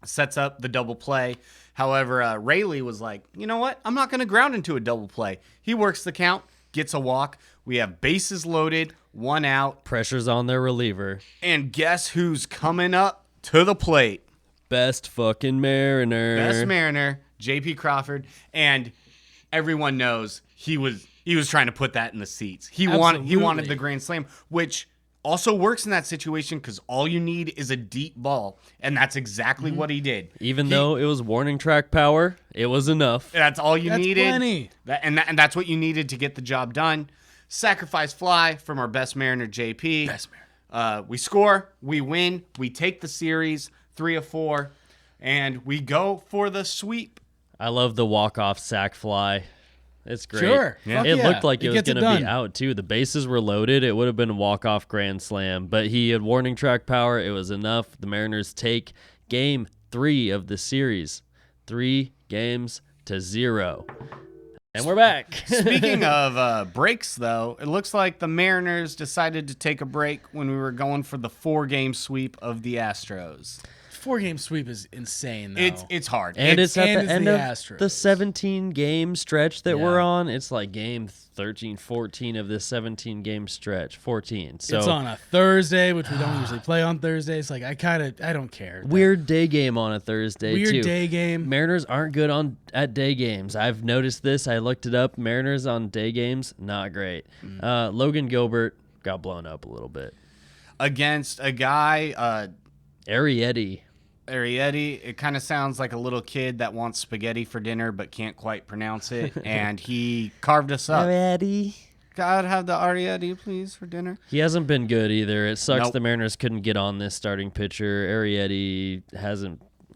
sets up the double play. However, Rayleigh was like, you know what? I'm not going to ground into a double play. He works the count, gets a walk. We have bases loaded, 1 out. Pressure's on their reliever. And guess who's coming up to the plate? Best fucking Mariner. Best Mariner, J.P. Crawford. And everyone knows he was trying to put that in the seats. He wanted the grand slam, which also works in that situation because all you need is a deep ball, and that's exactly what he did. Even though it was warning track power, it was enough. That's all you needed. Plenty. And that's what you needed to get the job done. Sacrifice fly from our best Mariner, JP. Best Mariner. We score, we win, we take the series 3 of 4, and we go for the sweep. I love the walk-off sac fly. It's great. Sure. Yeah. It looked like it was gets going to done. be out, too. The bases were loaded. It would have been a walk-off grand slam, but he had warning track power. It was enough. The Mariners take game 3 of the series. 3-0. And we're back. Speaking of breaks, though, it looks like the Mariners decided to take a break when we were going for the 4-game sweep of the Astros. 4-game sweep is insane, though. It's hard. And it's at and the it's end the of Astros. the 17-game stretch that Yeah. we're on. It's like game 13, 14 of this 17-game stretch. 14. So It's on a Thursday, which we don't usually play on Thursdays. Like, I don't care. weird day game on a Thursday, Weird too. day game. Mariners aren't good at day games. I've noticed this. I looked it up. Mariners on day games, not great. Logan Gilbert got blown up a little bit. Against a guy, Arrieta. Arrieta, it kind of sounds like a little kid that wants spaghetti for dinner but can't quite pronounce it, and he carved us up. Arrieta. God, have the Arrieta, please, for dinner. He hasn't been good either. It sucks Nope. the Mariners couldn't get on this starting pitcher. Arrieta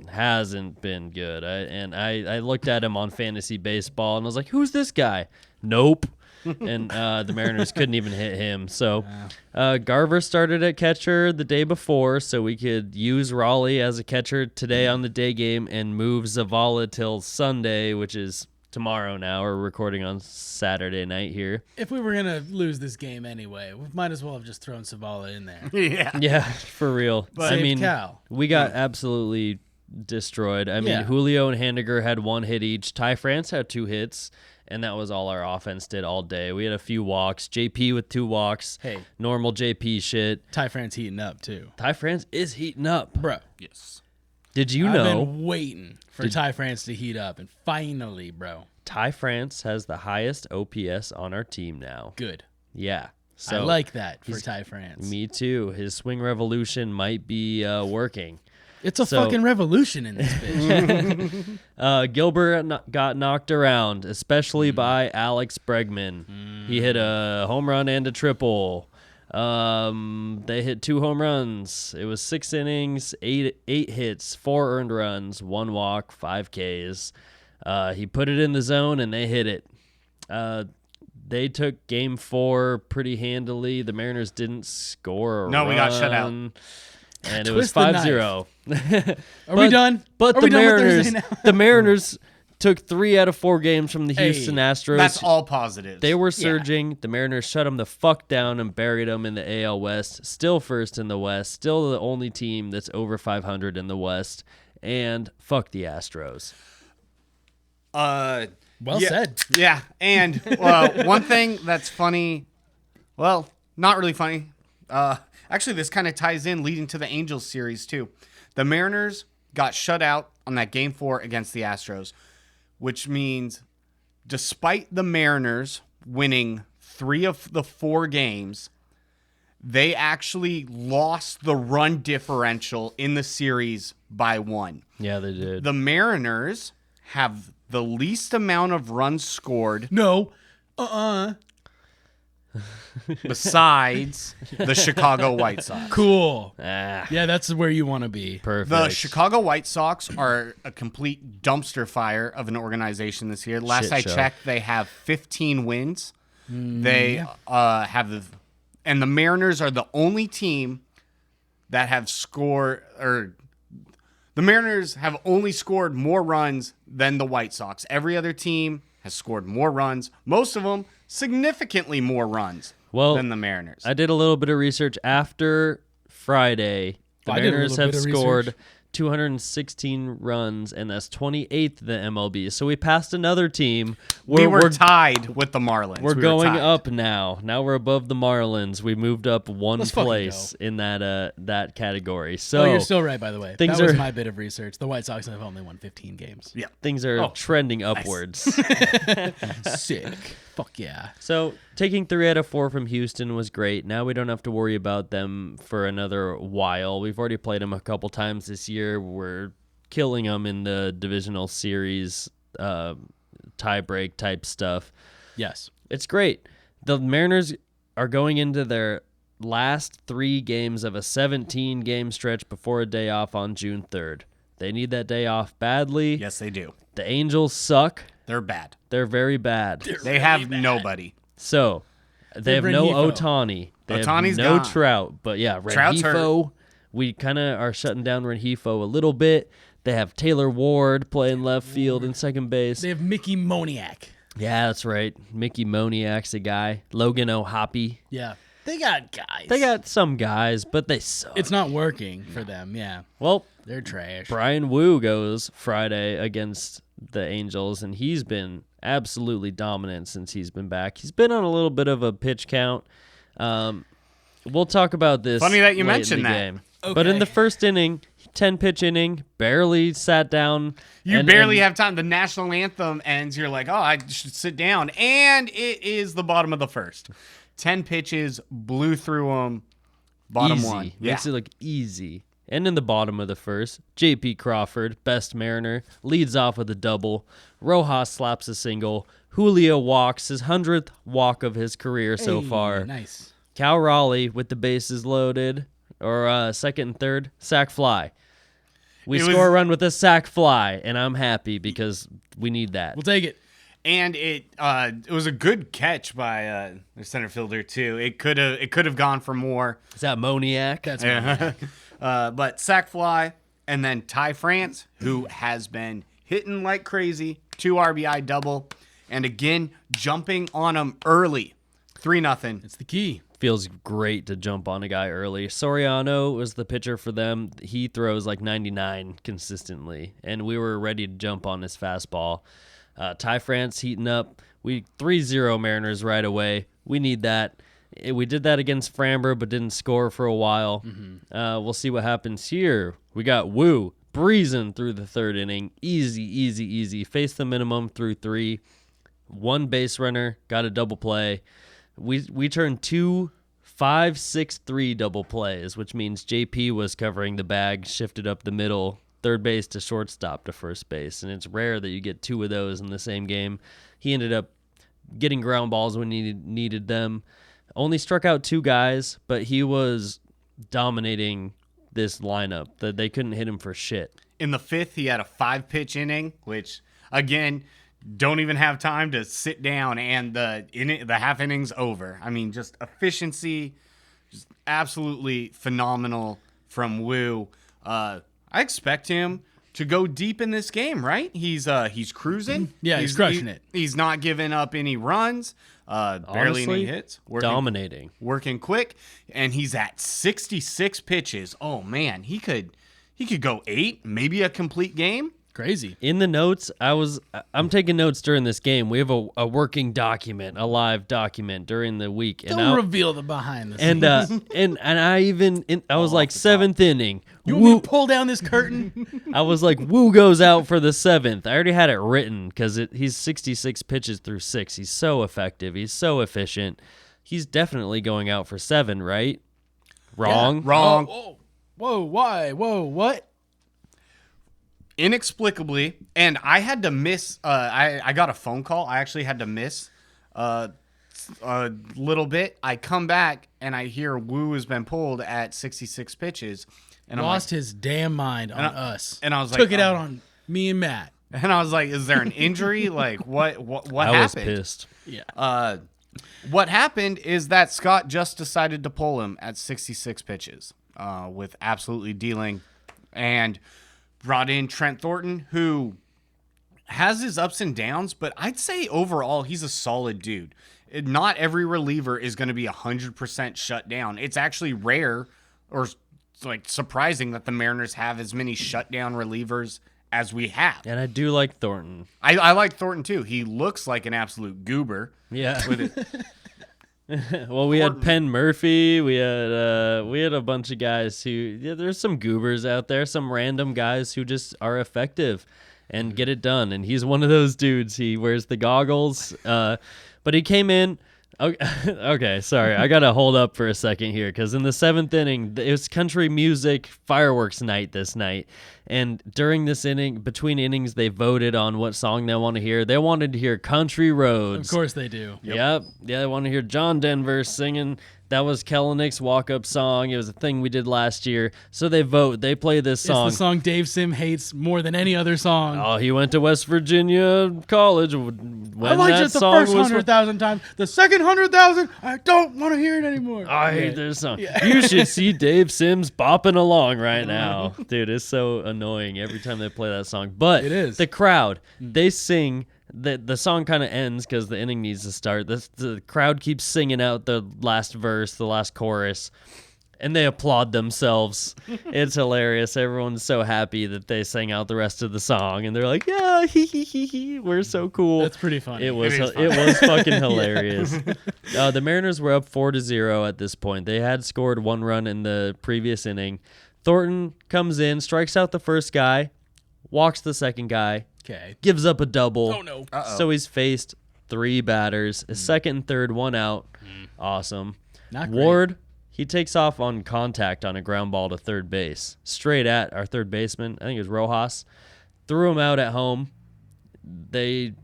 hasn't been good. I looked at him on fantasy baseball and I was like, who's this guy? Nope. And the Mariners couldn't even hit him. So Garver started at catcher the day before, so we could use Raleigh as a catcher today on the day game and move Zavala till Sunday, which is tomorrow now. We're recording on Saturday night here. If we were going to lose this game anyway, we might as well have just thrown Savala in there. Yeah. Yeah, for real. But I mean, Cal. we got absolutely destroyed. I mean, Yeah. Julio and Handiger had 1 hit each. Ty France had 2 hits. And that was all our offense did all day. We had a few walks. JP with 2 walks. Hey. Normal JP shit. Ty France heating up, too. Ty France is heating up. Bro. Yes. Did you I've know been waiting for Ty France to heat up, and finally, bro. Ty France has the highest OPS on our team now? Good. Yeah. So I like that for Ty France. Me too. His swing revolution might be working. It's a fucking revolution in this bitch. Gilbert got knocked around, especially by Alex Bregman. He hit a home run and a triple. They hit 2 home runs. It was 6 innings, 8 hits, 4 earned runs, 1 walk, 5 Ks. He put it in the zone and they hit it. They took game 4 pretty handily. The Mariners didn't score a run. No, we got shut out. And it was Twist the 5-0. Are we done? But Are the we done with Mariners, Thursday now? the Mariners took 3 out of 4 games from the Hey, Houston Astros. That's all positives. They were surging. The Mariners shut them the fuck down and buried them in the AL West. Still first in the West. Still the only team that's over 500 in the West. And fuck the Astros. Well yeah, said. Yeah, and one thing that's funny, well, not really funny. Actually, this kind of ties in leading to the Angels series, too. The Mariners got shut out on that Game 4 against the Astros, which means despite the Mariners winning 3 of the 4 games, they actually lost the run differential in the series by 1. Yeah, they did. The Mariners have the least amount of runs scored. No. besides the Chicago White Sox. Cool. Ah, Yeah, that's where you want to be. perfect. The Chicago White Sox are a complete dumpster fire of an organization this year. Last Shit I show. checked, they have 15 wins. They and the Mariners are the only team that have scored, or the Mariners have only scored more runs than the White Sox. Every other team has scored more runs. Most of them significantly more runs than the Mariners. I did a little bit of research after Friday. The I did a Mariners little have bit of scored research. 216 runs, and that's 28th in the MLB. So we passed another team. We were tied with the Marlins. We're We were going tied. up now. Now we're above the Marlins. We moved up one Let's fucking place in that category. So Oh, you're still right, by the way. things That was are- my bit of research. The White Sox have only won 15 games. Yeah. things are Oh, trending upwards. Sick. Fuck yeah. So taking 3 out of 4 from Houston was great. Now we don't have to worry about them for another while. We've already played them a couple times this year. We're killing them in the divisional series, tie-break type stuff. Yes. It's great. The Mariners are going into their last 3 games of a 17-game stretch before a day off on June 3rd. They need that day off badly. Yes, they do. The Angels suck. They're bad. They're very bad. They have nobody. So they have no Rengifo. Otani. They Ohtani's have no gone. Trout. But yeah, Trout's Rengifo. We kind of are shutting down Rengifo a little bit. They have Taylor Ward playing left field and second base. They have Mickey Moniak. Yeah, that's right. Mickey Moniak's a guy. Logan O'Hoppe. Yeah. They got guys. They got some guys, but they suck. It's not working for them. Yeah. Well, They're trash. Brian Wu goes Friday against the Angels, and he's been absolutely dominant since he's been back. He's been on a little bit of a pitch count. We'll talk about this. Funny that you late mentioned in the that. game. But in Okay. the first inning, 10-pitch inning, barely sat down. You barely have time. The national anthem ends. You're like, oh, I should sit down. And it is the bottom of the first. 10 pitches, blew through them. Bottom easy. one. Yeah. Makes it look easy. And in the bottom of the first, J.P. Crawford, best Mariner, leads off with a double. Rojas slaps a single. Julio walks his 100th walk of his career so Hey, far. Nice. Cal Raleigh with the bases loaded, or second and third, sack fly. We It score was- a run with a sack fly, and I'm happy because we need that. We'll take it. And it was a good catch by the center fielder too. It could have gone for more. Is that Moniak? That's But sack fly, and then Ty France, who has been hitting like crazy, 2 RBI double, and again jumping on him early, 3-0. It's the key. Feels great to jump on a guy early. Soriano was the pitcher for them. He throws like 99 consistently, and we were ready to jump on his fastball. Ty France heating up. We 3-0 Mariners right away. We need that. We did that against Framber, but didn't score for a while. We'll see what happens here. We got Wu breezing through the third inning. Easy. Face the minimum through 3. 1 base runner, got a double play. We turned 2 5-6-3 double plays, which means JP was covering the bag, shifted up the middle, third base to shortstop to first base, and it's rare that you get 2 of those in the same game. He ended up getting ground balls when he needed them. Only struck out 2 guys, but he was dominating this lineup. That they couldn't hit him for shit. In the 5th, he had a 5-pitch inning, which again, don't even have time to sit down, and the half inning's over. I mean, just efficiency, just absolutely phenomenal from Wu. I expect him to go deep in this game, right? He's cruising. Yeah, he's crushing it. He's not giving up any runs, barely Honestly, any hits. Dominating. Working quick, and he's at 66 pitches. Oh man, he could go 8, maybe a complete game. Crazy. In the notes, I'm taking notes during this game. We have a working document, a live document during the week, and Don't reveal the behind the scenes. and I was like 7th inning. You want me to pull down this curtain? I was like, Wu goes out for the 7th. I already had it written because he's 66 pitches through 6. He's so effective. He's so efficient. He's definitely going out for 7, right? Wrong. Wrong. Whoa, why? Whoa, what? Inexplicably, and I had to miss. I got a phone call. I actually had to miss a little bit. I come back and I hear Woo has been pulled at 66 pitches. And Lost his damn mind on us. And I was like, took it out on me and Matt. And I was like, is there an injury? Like, what happened? I was pissed. Yeah. What happened is that Scott just decided to pull him at 66 pitches with absolutely dealing, and brought in Trent Thornton, who has his ups and downs, but I'd say overall he's a solid dude. Not every reliever is going to be 100% shut down. It's actually rare or like surprising that the Mariners have as many shutdown relievers as we have. And I do like Thornton. I like Thornton too. He looks like an absolute goober. Yeah. With it. Well, we had Penn Murphy. We had a bunch of guys who there's some goobers out there, some random guys who just are effective and get it done. And he's one of those dudes. He wears the goggles, but he came in. Okay, sorry. I got to hold up for a second here because in the 7th inning, it was country music fireworks night this night. And during this inning, between innings, they voted on what song they want to hear. They wanted to hear Country Roads. Of course they do. Yep. Yeah, they want to hear John Denver singing. That was Kellenick's walk-up song. It was a thing we did last year. So they vote. They play this song. It's the song Dave Sim hates more than any other song. Oh, he went to West Virginia College. I liked it the first 100,000 times. The second 100,000, I don't want to hear it anymore. I hate this song. Yeah. You should see Dave Sims bopping along right now. Dude, it's so annoying every time they play that song. But it is. The crowd, they sing. The song kind of ends because the inning needs to start. The crowd keeps singing out the last verse, the last chorus, and they applaud themselves. It's hilarious. Everyone's so happy that they sang out the rest of the song, and they're like, "Yeah, hee hee hee hee, we're so cool." That's pretty funny. It was fucking hilarious. The Mariners were up 4-0 at this point. They had scored 1 run in the previous inning. Thornton comes in, strikes out the first guy, walks the second guy. Okay. Gives up a double. Oh, no. Uh-oh. So he's faced 3 batters. His second and third, 1 out. Awesome. Not great. Ward, he takes off on contact on a ground ball to third base. Straight at our third baseman. I think it was Rojas. Threw him out at home. He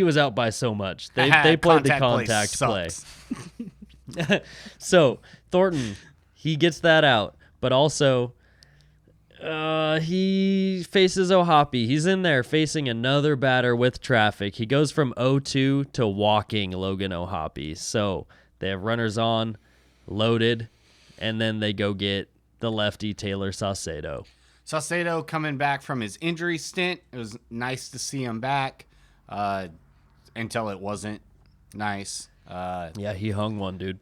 was out by so much. They played the contact play. So Thornton, he gets that out. But also... he faces O'Hoppe. He's in there facing another batter with traffic. He goes from 0-2 to walking Logan O'Hoppe. So they have runners on, loaded, and then they go get the lefty Taylor Saucedo. Saucedo coming back from his injury stint. It was nice to see him back until it wasn't nice. Yeah, he hung one, dude.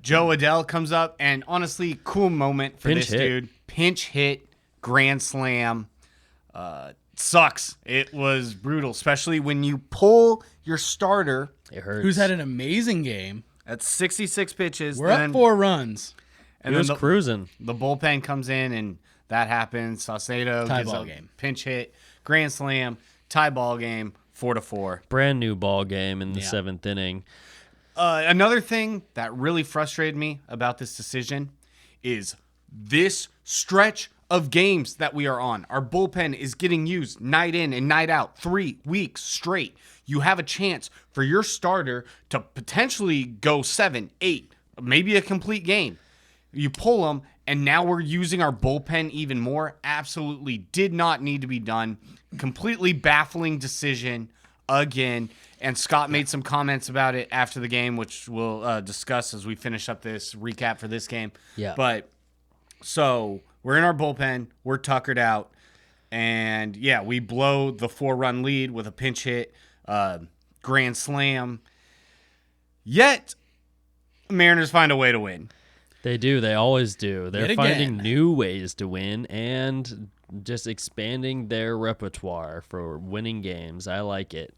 Joe Adele comes up, and honestly, cool moment for Pinch this hit. dude. Pinch hit, grand slam. Sucks. It was brutal, especially when you pull your starter. It hurts. Who's had an amazing game. At 66 pitches. We're up 4 runs. And he then was cruising. The bullpen comes in, and that happens. Saucedo Tie gives ball a game. pinch hit, grand slam, tie ball game, 4-4. Brand new ball game in the Yeah. 7th inning. Another thing that really frustrated me about this decision is this stretch of games that we are on. Our bullpen is getting used night in and night out, 3 weeks straight. You have a chance for your starter to potentially go 7, 8, maybe a complete game. You pull them, and now we're using our bullpen even more. Absolutely did not need to be done. Completely baffling decision again. And Scott made some comments about it after the game, which we'll discuss as we finish up this recap for this game. Yeah. But so we're in our bullpen. We're tuckered out. And, yeah, we blow the 4-run lead with a pinch hit, grand slam. Yet, Mariners find a way to win. They do. They always do. They're Yet finding again. new ways to win and just expanding their repertoire for winning games. I like it.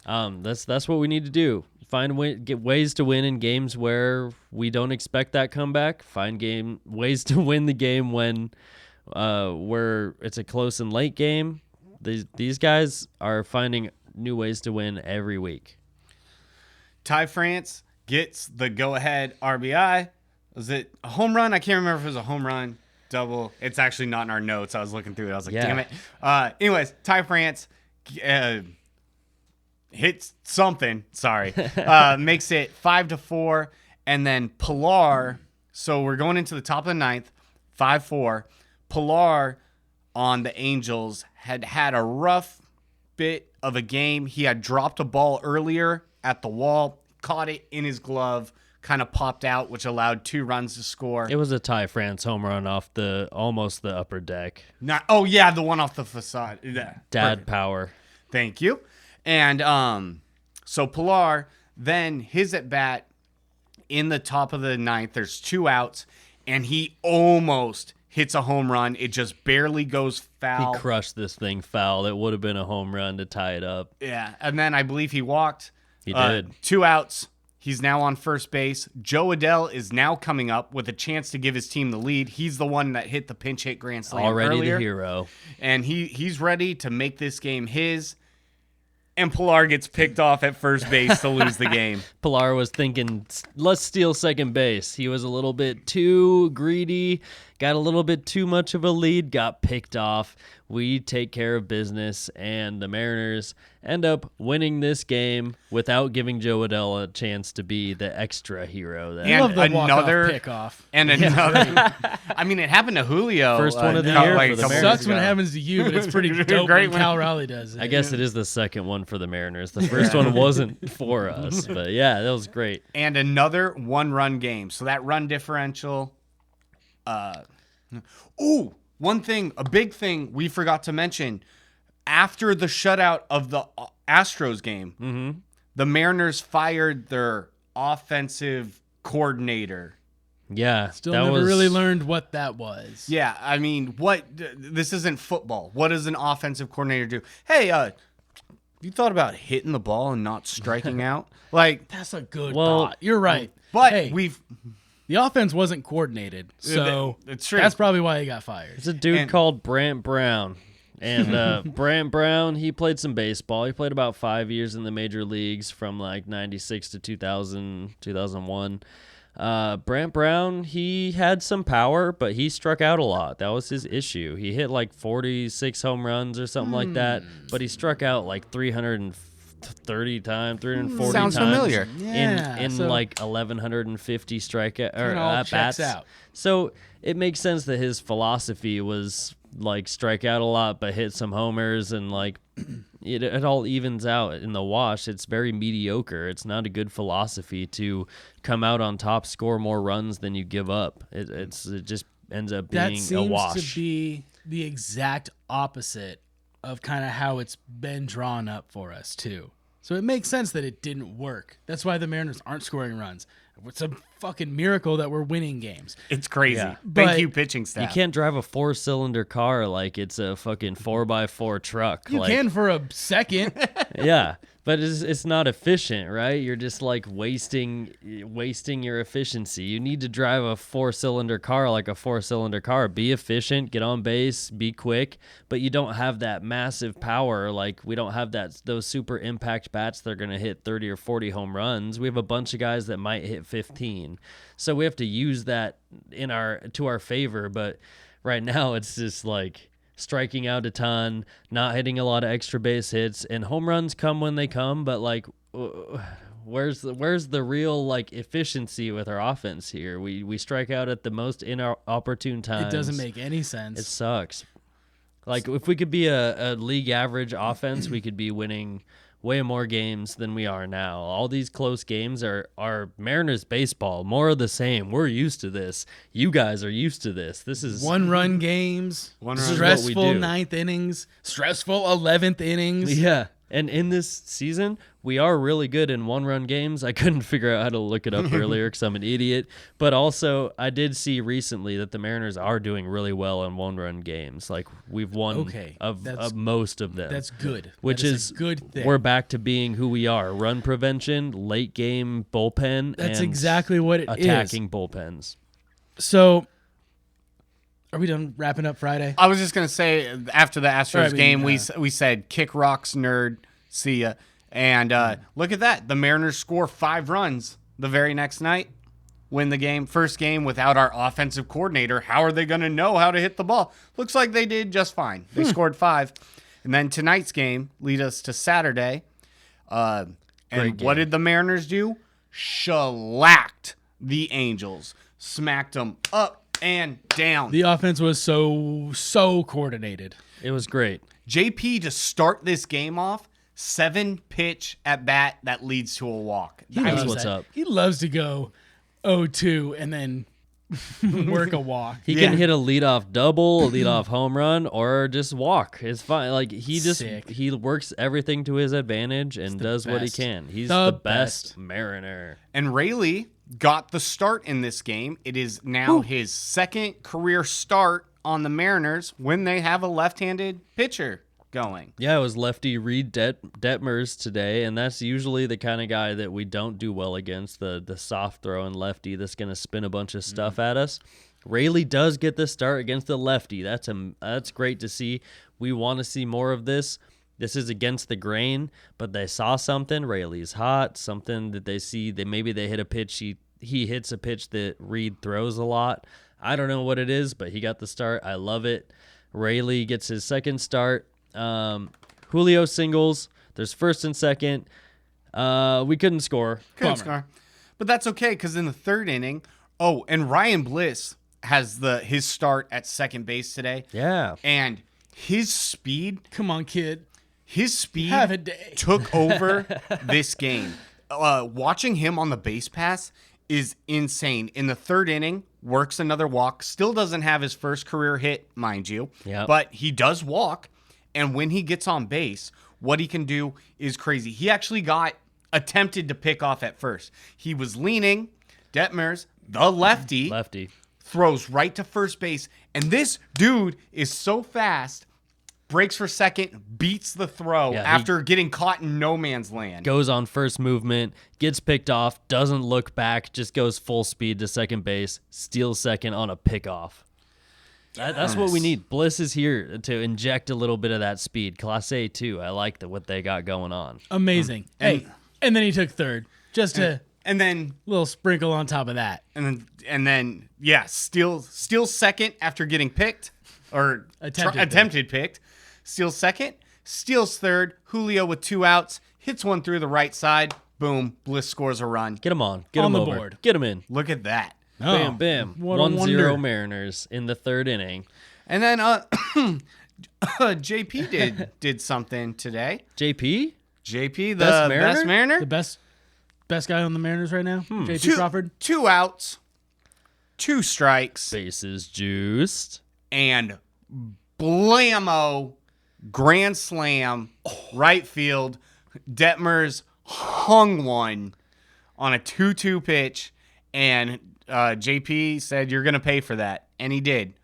That's what we need to do. Get ways to win in games where we don't expect that comeback. Find ways to win the game when where it's a close and late game. These guys are finding new ways to win every week. Ty France gets the go-ahead RBI. Was it a home run? I can't remember if it was a home run, double. It's actually not in our notes. I was looking through it. I was like, Yeah. damn it. Anyways, Ty France hits something. Sorry, makes it 5-4, and then Pilar. So we're going into the top of the ninth, 5-4. Pilar on the Angels had a rough bit of a game. He had dropped a ball earlier at the wall, caught it in his glove, kind of popped out, which allowed 2 runs to score. It was a Ty France home run off almost the upper deck. The one off the facade. Yeah, Dad perfect. power. Thank you. And so Pilar, then his at bat in the top of the ninth, there's 2 outs, and he almost hits a home run. It just barely goes foul. He crushed this thing foul. It would have been a home run to tie it up. Yeah, and then I believe he walked. He did. 2 outs. He's now on first base. Joe Adell is now coming up with a chance to give his team the lead. He's the one that hit the pinch hit grand slam Already earlier. the hero. And he's ready to make this game his. And Pilar gets picked off at first base to lose the game. Pilar was thinking, let's steal second base. He was a little bit too greedy, got a little bit too much of a lead, got picked off. We take care of business, and the Mariners end up winning this game without giving Joe Adell a chance to be the extra hero. And I love the another walk-off pick-off. And another. I mean, it happened to Julio. First one of the year for the It Mariners. sucks when it happens to you, but it's pretty dope Great when Cal Raleigh does it. I guess it is the second one for the Mariners. The first one wasn't for us, but yeah, that was great. And another 1-run game. So that run differential. One thing, a big thing we forgot to mention. After the shutout of the Astros game, the Mariners fired their offensive coordinator. Yeah, Still never really learned what that was. Yeah, I mean, this isn't football. What does an offensive coordinator do? Hey, you thought about hitting the ball and not striking out? Like, That's a good Well, thought. You're right. but Hey, the offense wasn't coordinated, so it's true. that's probably why he got fired. It's a dude called Brant Brown. And Brant Brown, he played some baseball. He played about 5 years in the major leagues from like 96 to 2000, 2001. Brant Brown, he had some power, but he struck out a lot. That was his issue. He hit like 46 home runs or something like that, but he struck out like 330 times, 340 Sounds times familiar. in so like 1150 strikeout or it all at bats. checks out. So it makes sense that his philosophy was like strike out a lot but hit some homers, and like it all evens out in the wash. It's very mediocre. It's not a good philosophy to come out on top, score more runs than you give up. It just ends up being That seems a wash. to be the exact opposite of kind of how it's been drawn up for us too. So it makes sense that it didn't work. That's why the Mariners aren't scoring runs. It's a fucking miracle that we're winning games. It's crazy. Yeah. Thank But you, pitching staff. You can't drive a 4-cylinder car like it's a fucking 4x4 truck. You like, can for a second. Yeah, but it's not efficient, right? You're just like wasting your efficiency. You need to drive a 4-cylinder car like a 4-cylinder car. Be efficient, get on base, be quick, but you don't have that massive power. Like we don't have those super impact bats that are going to hit 30 or 40 home runs. We have a bunch of guys that might hit 15. So we have to use that to our favor, but right now it's just like striking out a ton, not hitting a lot of extra base hits, and home runs come when they come, but like where's the real like efficiency with our offense here? We strike out at the most inopportune times. It doesn't make any sense. It sucks. Like if we could be a league average offense, we could be winning way more games than we are now. All these close games are Mariners baseball, more of the same. We're used to this. You guys are used to this. This is One-run games, This is what we stressful do. ninth innings, stressful 11th innings. Yeah. And in this season, we are really good in one-run games. I couldn't figure out how to look it up earlier because I'm an idiot. But also, I did see recently that the Mariners are doing really well in one-run games. Like, we've won of most of them. That's good. Which That is a good thing. We're back to being who we are. Run prevention, late-game bullpen, That's and exactly what it is. attacking bullpens. So, are we done wrapping up Friday? I was just going to say, after the Astros Right, game, we said, kick rocks, nerd, see ya. And look at that. The Mariners score 5 runs the very next night, win the game. First game without our offensive coordinator. How are they going to know how to hit the ball? Looks like they did just fine. They scored 5. And then tonight's game lead us to Saturday. And Great what game. did the Mariners do? Shellacked the Angels. Smacked them up and down. The offense was so coordinated. It was great. JP to start this game off, 7-pitch at bat that leads to a walk. He That's loves what's that. up. He loves to go 0-2 and then work a walk. He Yeah. can hit a leadoff double, a leadoff home run, or just walk. It's fine. Like Sick. he works everything to his advantage and does what he best. can. He's The the best best. Mariner. And Rayleigh got the start in this game. It is now his second career start on the Mariners when they have a left-handed pitcher going. Yeah, it was lefty Reed Detmers today, and that's usually the kind of guy that we don't do well against, the soft throwing lefty that's going to spin a bunch of stuff at us. Rayleigh does get the start against the lefty. That's great to see. We want to see more of this. This is against the grain, but they saw something. Rayleigh's hot, something that they see. Maybe they hit a pitch. He hits a pitch that Reed throws a lot. I don't know what it is, but he got the start. I love it. Rayleigh gets his second start. Julio singles. There's first and second. We couldn't score. Couldn't score. But that's okay because in the third inning, and Ryan Bliss has his start at second base today. Yeah. And his speed Come on, kid. Have a day. took over this game. Watching him on the base pass is insane. In the third inning, works another walk. Still doesn't have his first career hit, mind you. Yep. But he does walk. And when he gets on base, what he can do is crazy. He actually attempted to pick off at first. He was leaning. Detmers, the lefty, throws right to first base. And this dude is so fast, breaks for second, beats the throw after getting caught in no man's land. Goes on first movement, gets picked off, doesn't look back, just goes full speed to second base, steals second on a pickoff. That's what we need. Bliss is here to inject a little bit of that speed. Class A too. I like what they got going on. Amazing. And then he took third. Just a little sprinkle on top of that. And then steals second after getting picked or attempted picked. Steals second, steals third. Julio with 2 outs, hits one through the right side. Boom, Bliss scores a run. Get him on. Get On him the over. board. Get him in. Look at that. Bam, bam. What a 1-0 wonder. Mariners in the third inning. And then JP did something today. JP, the Best Mariner? best Mariner. The best guy on the Mariners right now, JP Crawford. 2 outs, 2 strikes, bases juiced. and blammo, grand slam, right field. Detmers hung one on a 2-2 pitch, and JP said, "You're gonna pay for that," and he did.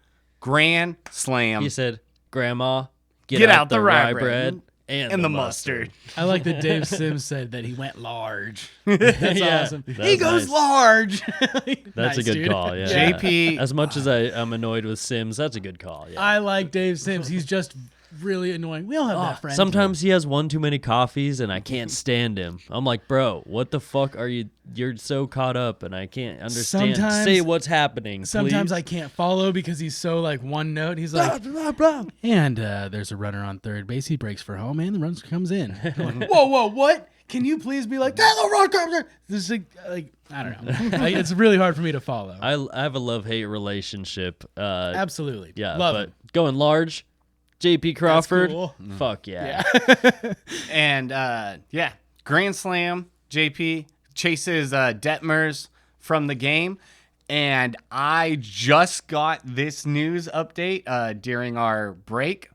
Grand slam. He said, "Grandma, get out the rye bread and the mustard." I like that Dave Sims said that he went large. That's Yeah, awesome. that's He goes nice. large. That's Nice, a good dude. call. Yeah. JP As much as I'm annoyed with Sims, that's a good call. Yeah. I like Dave Sims. He's just really annoying. We all have that friend. Sometimes he has one too many coffees and I can't stand him. I'm like, bro, what the fuck are you? You're so caught up and I can't understand. Sometimes- Say what's happening. Sometimes please. I can't follow because he's so like one note. He's like, blah, blah. And there's a runner on third base. He breaks for home and the run comes in. I'm like, whoa, what? Can you please be like, the run comes in? This is like I don't know. It's really hard for me to follow. I have a love-hate relationship. Absolutely. Yeah, Love but it. going large, JP Crawford. cool. Fuck yeah. and grand slam. JP chases Detmers from the game, and I just got this news update during our break.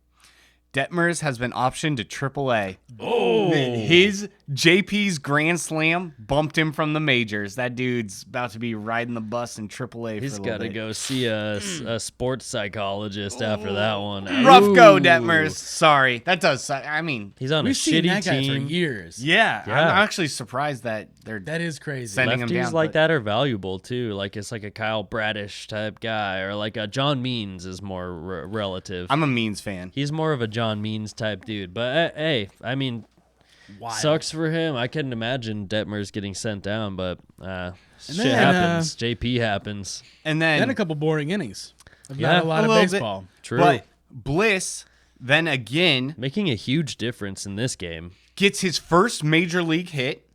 Detmers has been optioned to AAA. Oh. His JP's grand slam bumped him from the majors. That dude's about to be riding the bus in AAA. He's for a got little to bit. go see a sports psychologist after that one. Rough go, Ooh. Detmers. Sorry, that does suck. I mean, He's on We've a seen shitty that guy for team. years. yeah, Yeah. I'm actually surprised that they're That is crazy. Sending him Lefties down, like but- that are valuable too. Like it's like a Kyle Bradish type guy, or like a John Means is more relative. I'm a Means fan. He's more of a John Means type dude. But hey, I mean, Wild. sucks for him. I couldn't imagine Detmers getting sent down, but shit then, happens. JP happens. And Then then a couple boring innings. I've Yeah. got a lot A of little bit. baseball. True. But Bliss Then again, making a huge difference in this game. gets his first major league hit.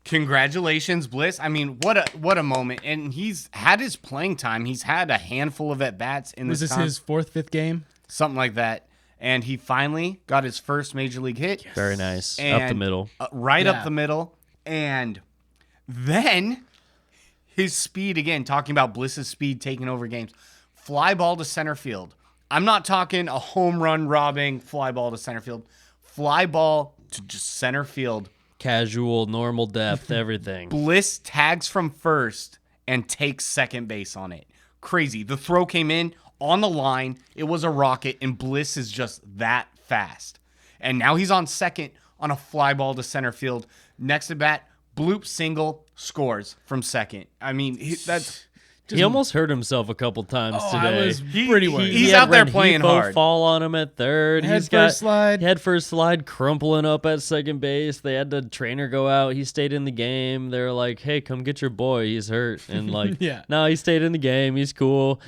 Congratulations, Bliss. I mean, what a moment. And he's had his playing time. He's had a handful of at-bats in Was this this time. his 4th, 5th game? Something like that. And he finally got his first major league hit. Yes. Very nice. And, up the middle. Right up Yeah. the middle. And then his speed, again, talking about Bliss's speed taking over games. Fly ball to center field. I'm not talking a home run robbing fly ball to center field. Fly ball to just center field. Casual, normal depth, everything. Bliss tags from first and takes second base on it. Crazy. The throw came in on the line. It was a rocket, and Bliss is just that fast. And now he's on second on a fly ball to center field. Next at bat, bloop single, scores from second. I mean, that's... He almost hurt himself a couple times today. I was pretty worried. He's had out there Rengifo playing hard. Fall on him at third. Head first slide, crumpling up at second base. They had the trainer go out. He stayed in the game. They're like, "Hey, come get your boy. He's hurt." And like, Yeah. no, he stayed in the game. He's cool.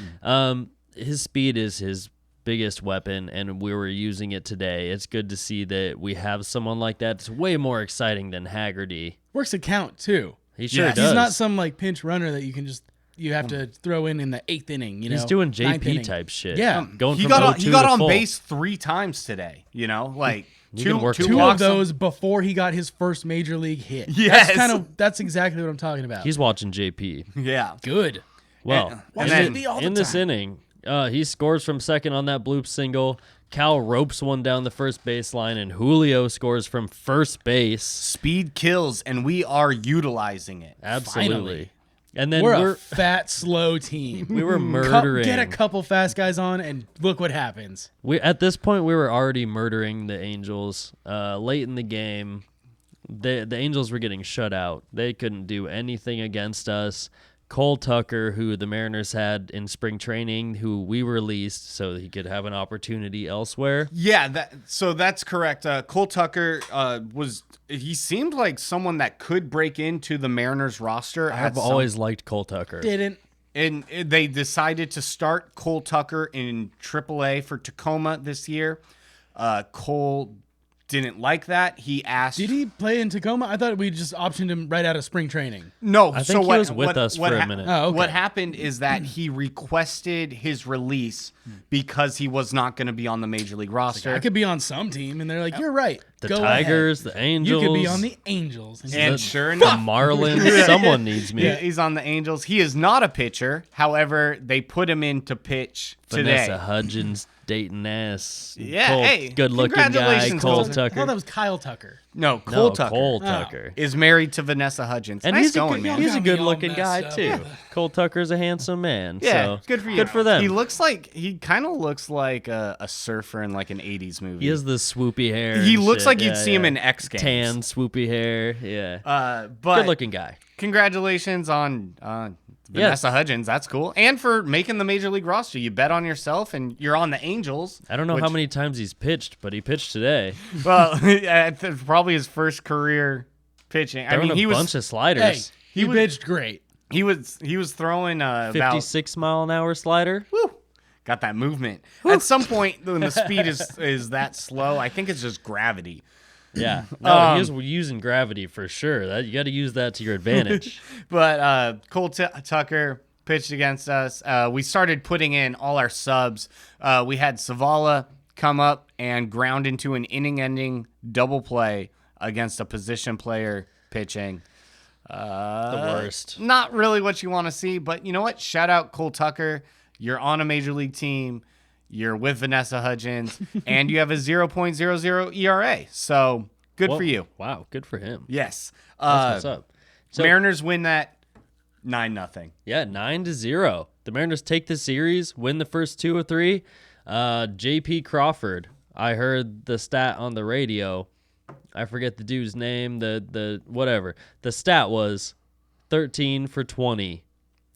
His speed is his biggest weapon, and we were using it today. It's good to see that we have someone like that. It's way more exciting than Haggerty. Works a count, too. He sure Yes. does. He's not some like pinch runner that you have to throw in the 8th inning. He's doing ninth JP inning. type shit. Yeah. going He from got on, 0-2 he got to on full. base 3 times today. You know, like You two can work Two walks. of those before he got his first major league hit. Yes. That's exactly what I'm talking about. He's watching JP. Yeah. good. Well, And in then- this inning, he scores from second on that bloop single. Cal ropes one down the first baseline, and Julio scores from first base. Speed kills, and we are utilizing it. Absolutely. Finally. And then We're a fat, slow team. we were murdering. Get a couple fast guys on, and look what happens. We at this point we were already murdering the Angels. Late in the game, the Angels were getting shut out. They couldn't do anything against us. Cole Tucker, who the Mariners had in spring training, who we released so he could have an opportunity elsewhere. Yeah, that's correct. Cole Tucker he seemed like someone that could break into the Mariners roster. I've always liked Cole Tucker. Didn't. And they decided to start Cole Tucker in AAA for Tacoma this year. Cole didn't like that. He asked... Did he play in Tacoma? I thought we just optioned him right out of spring training. No, I think he was with us for a minute. Oh, okay. What happened is that he requested his release because he was not going to be on the Major League roster. I could be on some team, and they're like, "You're right. The Go Tigers, ahead. the Angels. You could be on the Angels." And the, sure the enough, Marlins. Someone needs me. he's on the Angels. He is not a pitcher. However, they put him in to pitch today. Vanessa Hudgens, Dayton Ness. Yeah, Cole, hey, good-looking guy, congratulations, Cole Cole. I thought Tucker. that was Kyle Tucker. No, Cole No, Tucker Cole Tucker. is married to Vanessa Hudgens. And nice he's going, a, man. he's a Got me all good-looking messed guy up. too. Yeah. Cole Tucker's a handsome man. Yeah, so good for you. Good for them. He kind of looks like a surfer in like an 80s movie. He has the swoopy hair. He and looks shit. like you'd Yeah, see him yeah. in X Games. Tan, swoopy hair. Yeah. But Good-looking guy. congratulations on Vanessa Hudgens. That's cool. And for making the Major League roster. You bet on yourself, and you're on the Angels. I don't know how many times he's pitched, but he pitched today. Well, probably his first career pitching. Throwing he a was bunch of Hey, sliders. he was- pitched great. he was throwing about 56-mile-an-hour slider. woo, got that movement. At some point, when the speed is that slow, I think it's just gravity. Yeah. No, he was using gravity for sure. You got to use that to your advantage. But Cole Tucker pitched against us. We started putting in all our subs. We had Savala come up and ground into an inning-ending double play against a position player pitching. The worst. Not really what you want to see, but you know what? Shout out Cole Tucker. You're on a Major League team. You're with Vanessa Hudgens, and you have a 0.00 ERA. So good for you. Wow, good for him. Yes. That's what's up. So, Mariners win that 9-0. yeah, 9-0. The Mariners take the series, win the first 2 or 3. JP Crawford. I heard the stat on the radio. I forget the dude's name. The whatever. The stat was 13 for 20.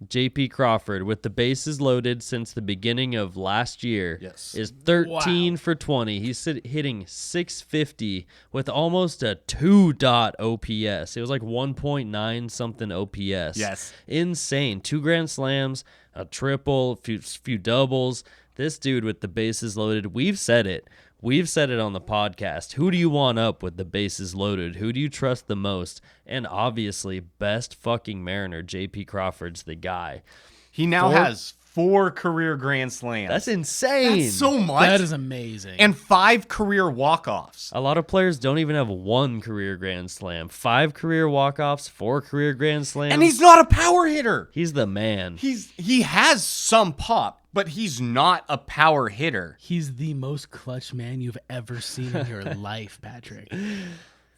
JP Crawford, with the bases loaded since the beginning of last year, Yes. is 13 for 20. He's hitting 650 with almost a 2-dot OPS. It was like 1.9 something OPS. Yes. Insane. 2 grand slams, a triple, few doubles. This dude with the bases loaded, we've said it. We've said it on the podcast. Who do you want up with the bases loaded? Who do you trust the most? And obviously, best fucking Mariner, J.P. Crawford's the guy. He now has 4 career grand slams. That's insane. That's so much. That is amazing. And 5 career walk-offs. A lot of players don't even have 1 career grand slam. 5 career walk-offs, 4 career grand slams. And he's not a power hitter. He's the man. He has some pop, but he's not a power hitter. He's the most clutch man you've ever seen in your life, Patrick.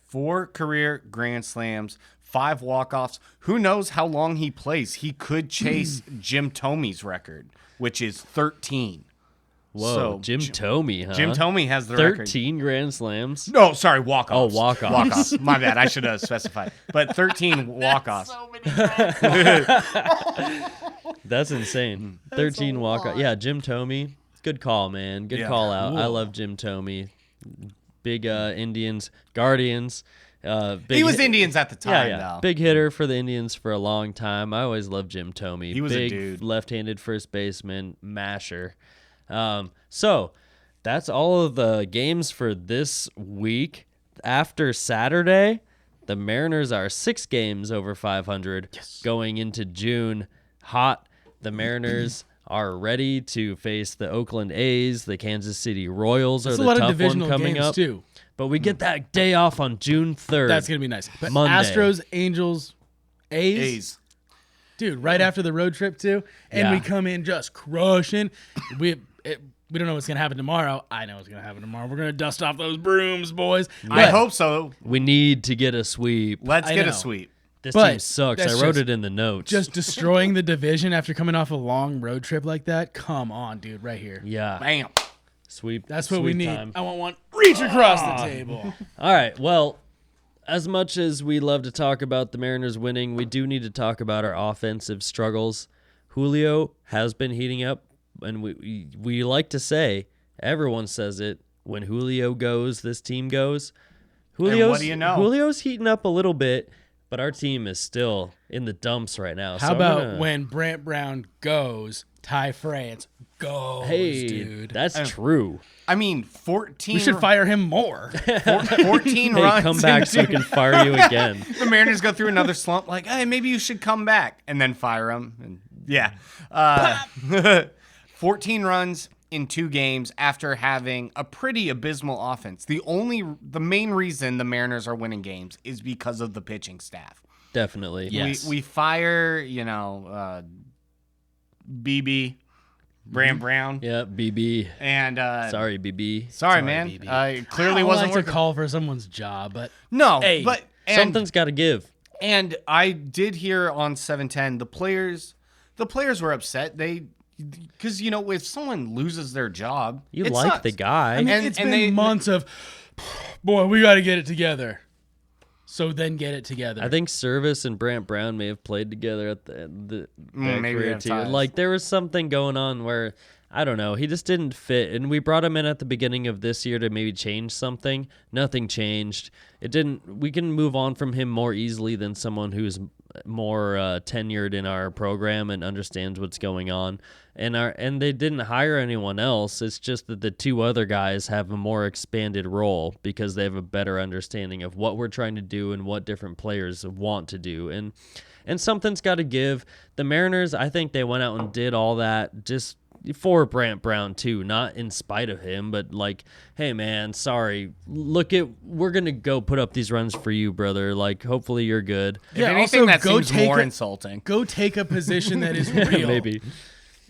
4 career grand slams, 5 walk-offs. Who knows how long he plays? He could chase Jim Thome's record, which is 13. Whoa, So, Jim Thome, huh? Jim Thome has the record. 13 grand slams. No, sorry, walk-offs. Oh, walk-offs. Walk-offs. My bad. I should have specified. But 13 walk-offs. That's insane. 13 walk-offs. Yeah, Jim Thome. Good call, man. Good call out. Cool. I love Jim Thome. Big Indians, Guardians. He was Indians at the time, though. Big hitter for the Indians for a long time. I always loved Jim Thome. He was a big dude. left-handed first baseman, masher. So that's all of the games for this week. After Saturday, the Mariners are 6 games over 500 going into June. Hot. The Mariners are ready to face the Oakland A's. The Kansas City Royals are the tough one coming up. Too. But we get that day off on June 3rd. That's going to be nice. But Monday. Astros, Angels, A's. A's. Dude, right after the road trip, too. And we come in just crushing. We don't know what's going to happen tomorrow. I know what's going to happen tomorrow. We're going to dust off those brooms, boys. I hope so. We need to get a sweep. Let's get know. a sweep. This But team sucks. that's I wrote just- it in the notes. Just destroying the division after coming off a long road trip like that? Come on, dude, right here. yeah. Bam. Sweep. That's what we sweep need. time. I want one reach across the table. All right. Well, as much as we love to talk about the Mariners winning, we do need to talk about our offensive struggles. Julio has been heating up, and we like to say, everyone says it, when Julio goes, this team goes. And what do you know? Julio's heating up a little bit, but our team is still in the dumps right now. How about when Brant Brown goes, Ty France goes, Hey, dude? that's true. I mean, 14. We should fire him more. 14 Hey, runs. come back so I can fire you again. The Mariners go through another slump, like, hey, maybe you should come back, and then fire him. And 14 runs in 2 games after having a pretty abysmal offense. The main reason the Mariners are winning games is because of the pitching staff. Definitely. Yes. We fire, BB, Brant Brown, Yeah, BB. and Sorry, BB. sorry, man, BB. clearly I wasn't like working. to call for someone's job, but No, Hey, but Something's got to give. And I did hear on 710 the players were upset. Because if someone loses their job, You it like sucks. the guy. I mean, And- it's and been they- months of, boy, we got to get it together. So then get it together. I think Service and Brant Brown may have played together at the maybe career have too. ties. Like there was something going on where I don't know. He just didn't fit, and we brought him in at the beginning of this year to maybe change something. Nothing changed. It didn't. We can move on from him more easily than someone who's more tenured in our program and understands what's going on. And they didn't hire anyone else. It's just that the 2 other guys have a more expanded role because they have a better understanding of what we're trying to do and what different players want to do. And something's got to give. The Mariners, I think they went out and did all that just for Brant Brown too, not in spite of him, but like, hey man, sorry. We're gonna go put up these runs for you, brother. Like, hopefully you're good. If Yeah, anything, also that go seems take more a- insulting. Go take a position that is real. Maybe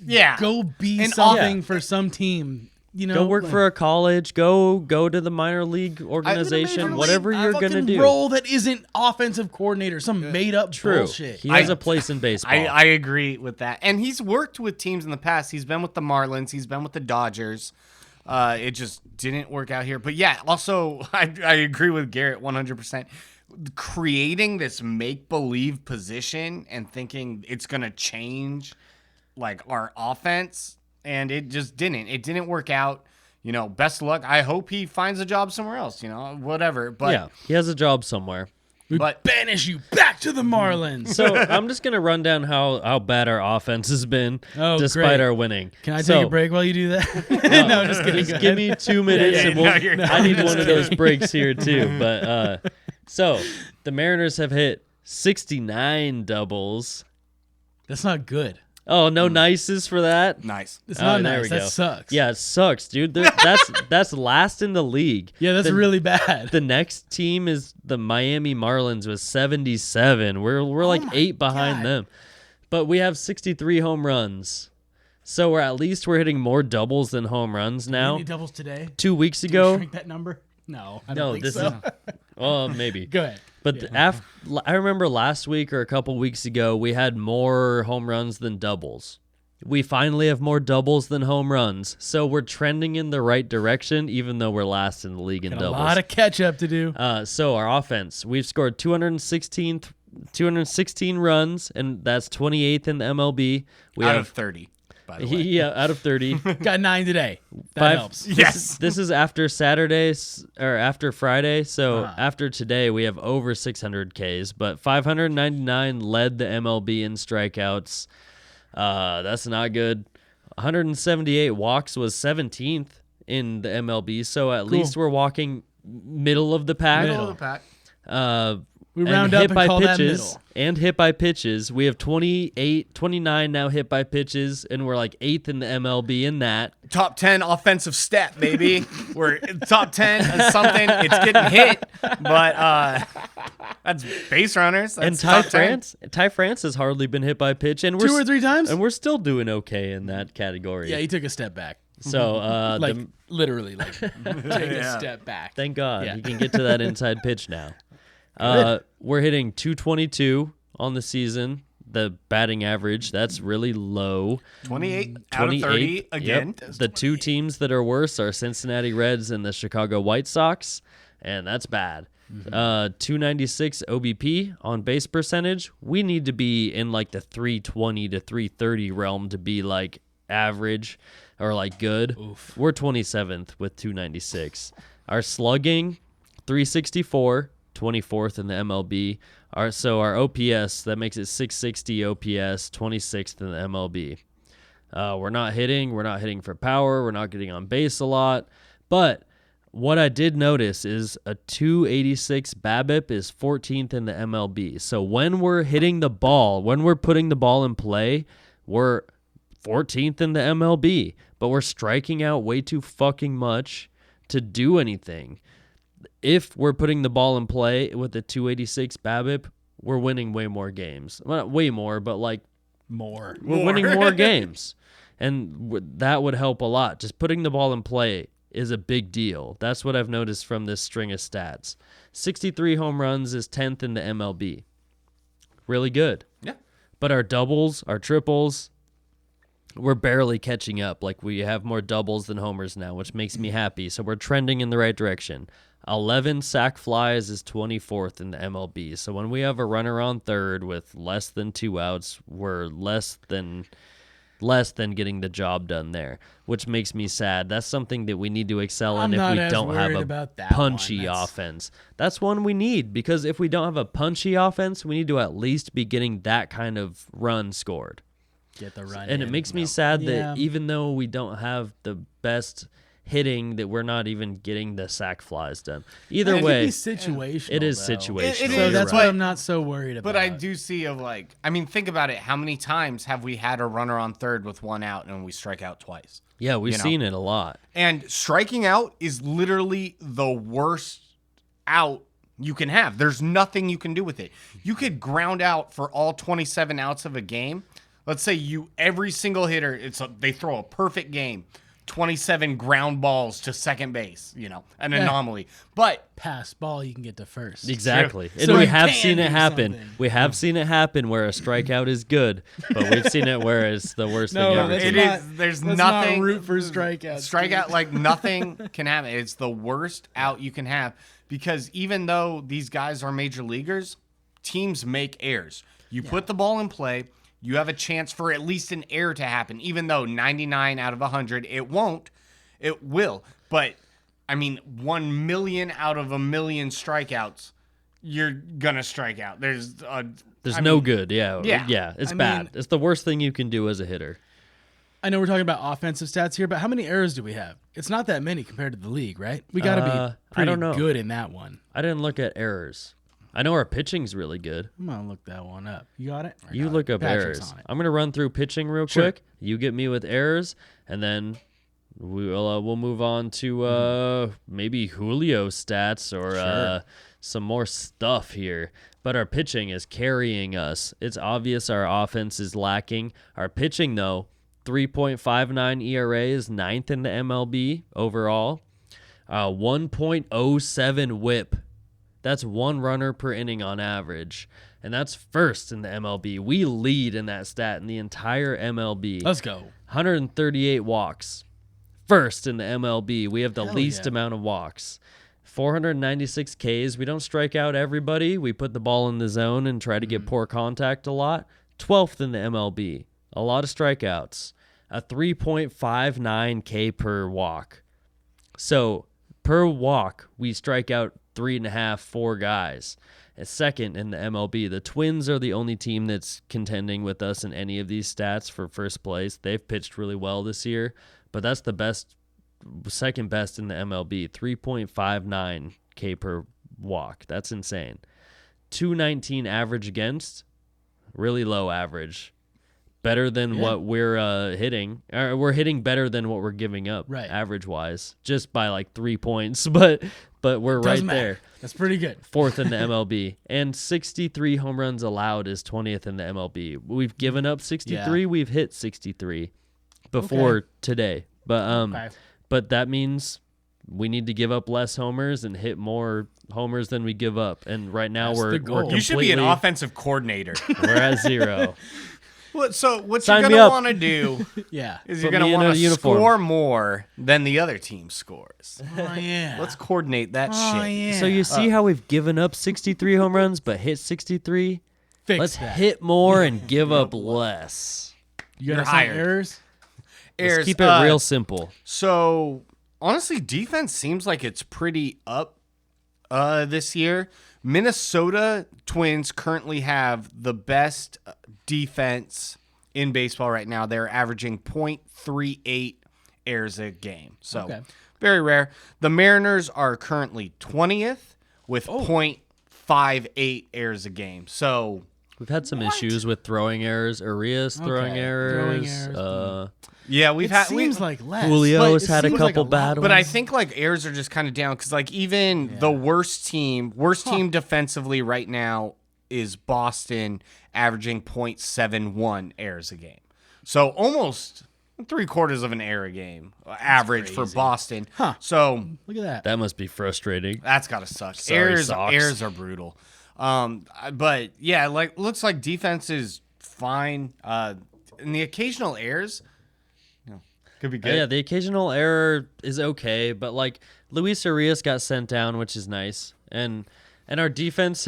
Yeah. Go be And something for some team. go work for a college. Go to the minor league organization. Major Whatever league you're gonna fucking do. role that isn't offensive coordinator, some made up True. bullshit. He has a place in baseball. I agree with that. And he's worked with teams in the past. He's been with the Marlins. He's been with the Dodgers. It just didn't work out here. But yeah, also, I agree with Garrett 100%. Creating this make-believe position and thinking it's going to change, like, our offense, and it just didn't. It didn't work out. Best of luck. I hope he finds a job somewhere else, whatever. But Yeah, he has a job somewhere. We But banish you back to the Marlins. So I'm just gonna run down how bad our offense has been despite great. our winning. Can I take a break while you do that? No, just kidding. Just give me 2 minutes, and I need one of those breaks here too. But so the Mariners have hit 69 doubles. That's not good. Oh, no nices for that. nice. It's not there nice. we That go. sucks. Yeah, it sucks, dude. That's last in the league. Yeah, that's really bad. The next team is the Miami Marlins with 77. We're like 8 behind God. them. But we have 63 home runs. So we're hitting more doubles than home runs now. Any doubles today? 2 weeks Did you ago. shrink that number? No, I don't No, think this so. is oh, maybe. Go ahead. But I remember last week or a couple weeks ago, we had more home runs than doubles. We finally have more doubles than home runs. So we're trending in the right direction, even though we're last in the league in Got doubles. a lot of catch up to do. So our offense, we've scored 216 runs, and that's 28th in the MLB. Out of 30, by the way. Yeah, out of 30. Got 9 today. That helps. Yes. This is after Saturdays or after Friday. So after today, we have over 600 Ks, but 599 led the MLB in strikeouts. That's not good. 178 walks was 17th in the MLB. So at least we're walking middle of the pack. Middle of the pack. We round up and call that pitches middle. and hit by pitches. We have 29 now hit by pitches, and we're like 8th in the MLB in that. Top 10 offensive stat, baby. We're top 10 and something. It's getting hit, but that's base runners. That's And Ty top 10. France has hardly been hit by pitch, and we're 2 or 3 times? and we're still doing okay in that category. Yeah, he took a step back. So Like, literally, take a step back. thank God Yeah. he can get to that inside pitch now. We're hitting 222 on the season. The batting average, that's really low. 28 out of 30 again. Yep. The 2 teams that are worse are Cincinnati Reds and the Chicago White Sox, and that's bad. 296 OBP on base percentage. We need to be in like the 320 to 330 realm to be like average or like good. Oof. We're 27th with 296. Our slugging, 364. 24th in the MLB. Our OPS, that makes it 660 OPS, 26th in the MLB. We're not hitting for power, we're not getting on base a lot. But what I did notice is a 286 BABIP is 14th in the MLB. So when we're hitting the ball, when we're putting the ball in play, we're 14th in the MLB. But we're striking out way too fucking much to do anything. If we're putting the ball in play with the 286 BABIP, we're winning way more games. Well, not way more, but like More. we're winning more games. And that would help a lot. Just putting the ball in play is a big deal. That's what I've noticed from this string of stats. 63 home runs is 10th in the MLB. Really good. Yeah. But our doubles, our triples, we're barely catching up. Like we have more doubles than homers now, which makes me happy. So we're trending in the right direction. 11 sac flies is 24th in the MLB. So when we have a runner on third with less than 2 outs, we're less than getting the job done there, which makes me sad. That's something that we need to excel in if we don't have a punchy offense. That's one we need, because if we don't have a punchy offense, we need to at least be getting that kind of run scored. Get the run And in. it makes me sad that even though we don't have the best hitting, that we're not even getting the sac flies done. Either way, it is situational. it is though. situational. It So is, that's but- why I'm not so worried about But I it. do see think about it. How many times have we had a runner on third with 1 out and we strike out twice? yeah, we've you know. seen it a lot. And striking out is literally the worst out you can have. There's nothing you can do with it. You could ground out for all 27 outs of a game. Let's say every single hitter, they throw a perfect game. 27 ground balls to second base, an anomaly. But Pass ball, you can get to first. Exactly. And So we you have can seen it do happen. something. We have seen it happen where a strikeout is good, but we've seen it where it's the worst thing No, ever. that's it not- is. There's let's nothing. not root for strikeouts. Strikeout, like nothing can happen. It's the worst out you can have, because even though these guys are major leaguers, teams make errors. You put the ball in play, you have a chance for at least an error to happen, even though 99 out of 100 it won't. It will. But, 1 million out of a million strikeouts, you're gonna strike out. There's no good. Yeah. It's I bad. mean- It's the worst thing you can do as a hitter. I know we're talking about offensive stats here, but how many errors do we have? It's not that many compared to the league, right? We got to be I pretty don't know. good in that one. I didn't look at errors. I know our pitching's really good. I'm going to look that one up. You got it? I You got look it. up Patrick's errors. on it. I'm gonna run through pitching real Sure. quick. You get me with errors, and then we'll move on to maybe Julio stats or some more stuff here. But our pitching is carrying us. It's obvious our offense is lacking. Our pitching, though, 3.59 ERA is 9th in the MLB overall. 1.07 WHIP. That's one runner per inning on average. And that's first in the MLB. We lead in that stat in the entire MLB. Let's go. 138 walks. First in the MLB. We have the Hell least yeah. amount of walks. 496 Ks. We don't strike out everybody. We put the ball in the zone and try to get poor contact a lot. 12th in the MLB. A lot of strikeouts. A 3.59 K per walk. So per walk, we strike out 3.5, 4 guys. And second in the MLB. The Twins are the only team that's contending with us in any of these stats for first place. They've pitched really well this year, but that's the best, second best in the MLB. 3.59 K per walk. That's insane. 219 average against, really low average. Better than what we're hitting. We're hitting better than what we're giving up, Right. average-wise, just by like 3 points. But we're Doesn't right matter. there. That's pretty good. 4th in the MLB. And 63 home runs allowed is 20th in the MLB. We've given up 63. Yeah. We've hit 63 before today. But Okay. but that means we need to give up less homers and hit more homers than we give up. And right now That's we're the goal. completely, You should be an offensive coordinator. we're at 0. So what Sign you're me gonna up. want to do Yeah. is Put you're gonna me in want a to uniform. score more than the other team scores. Oh, yeah. Let's coordinate that Oh, shit. yeah. So you see how we've given up 63 home runs but hit 63? Fix Let's that. hit more and give up less. You got You're some hired. errors? Errors, Let's keep it real simple. So honestly, defense seems like it's pretty up this year. Minnesota Twins currently have the best defense in baseball right now. They're averaging .38 errors a game. So Okay. very rare. The Mariners are currently 20th with .58 errors a game. So We've had some issues with throwing errors. Urias throwing Okay. errors. Throwing errors. yeah, we've It had seems like less. Julio's but it had a seems like couple lot. bad But I ones. think like errors are just kind of down because like even the worst team defensively right now is Boston, averaging .71 errors a game. So almost 3/4 of an error a game average for Boston. Huh. So Look at that. That must be frustrating. that's gotta suck. Sorry, Sox. Errors are brutal. But yeah, like looks like defense is fine. And the occasional errors, could be good. Yeah, the occasional error is okay, but like Luis Urias got sent down, which is nice, and our defense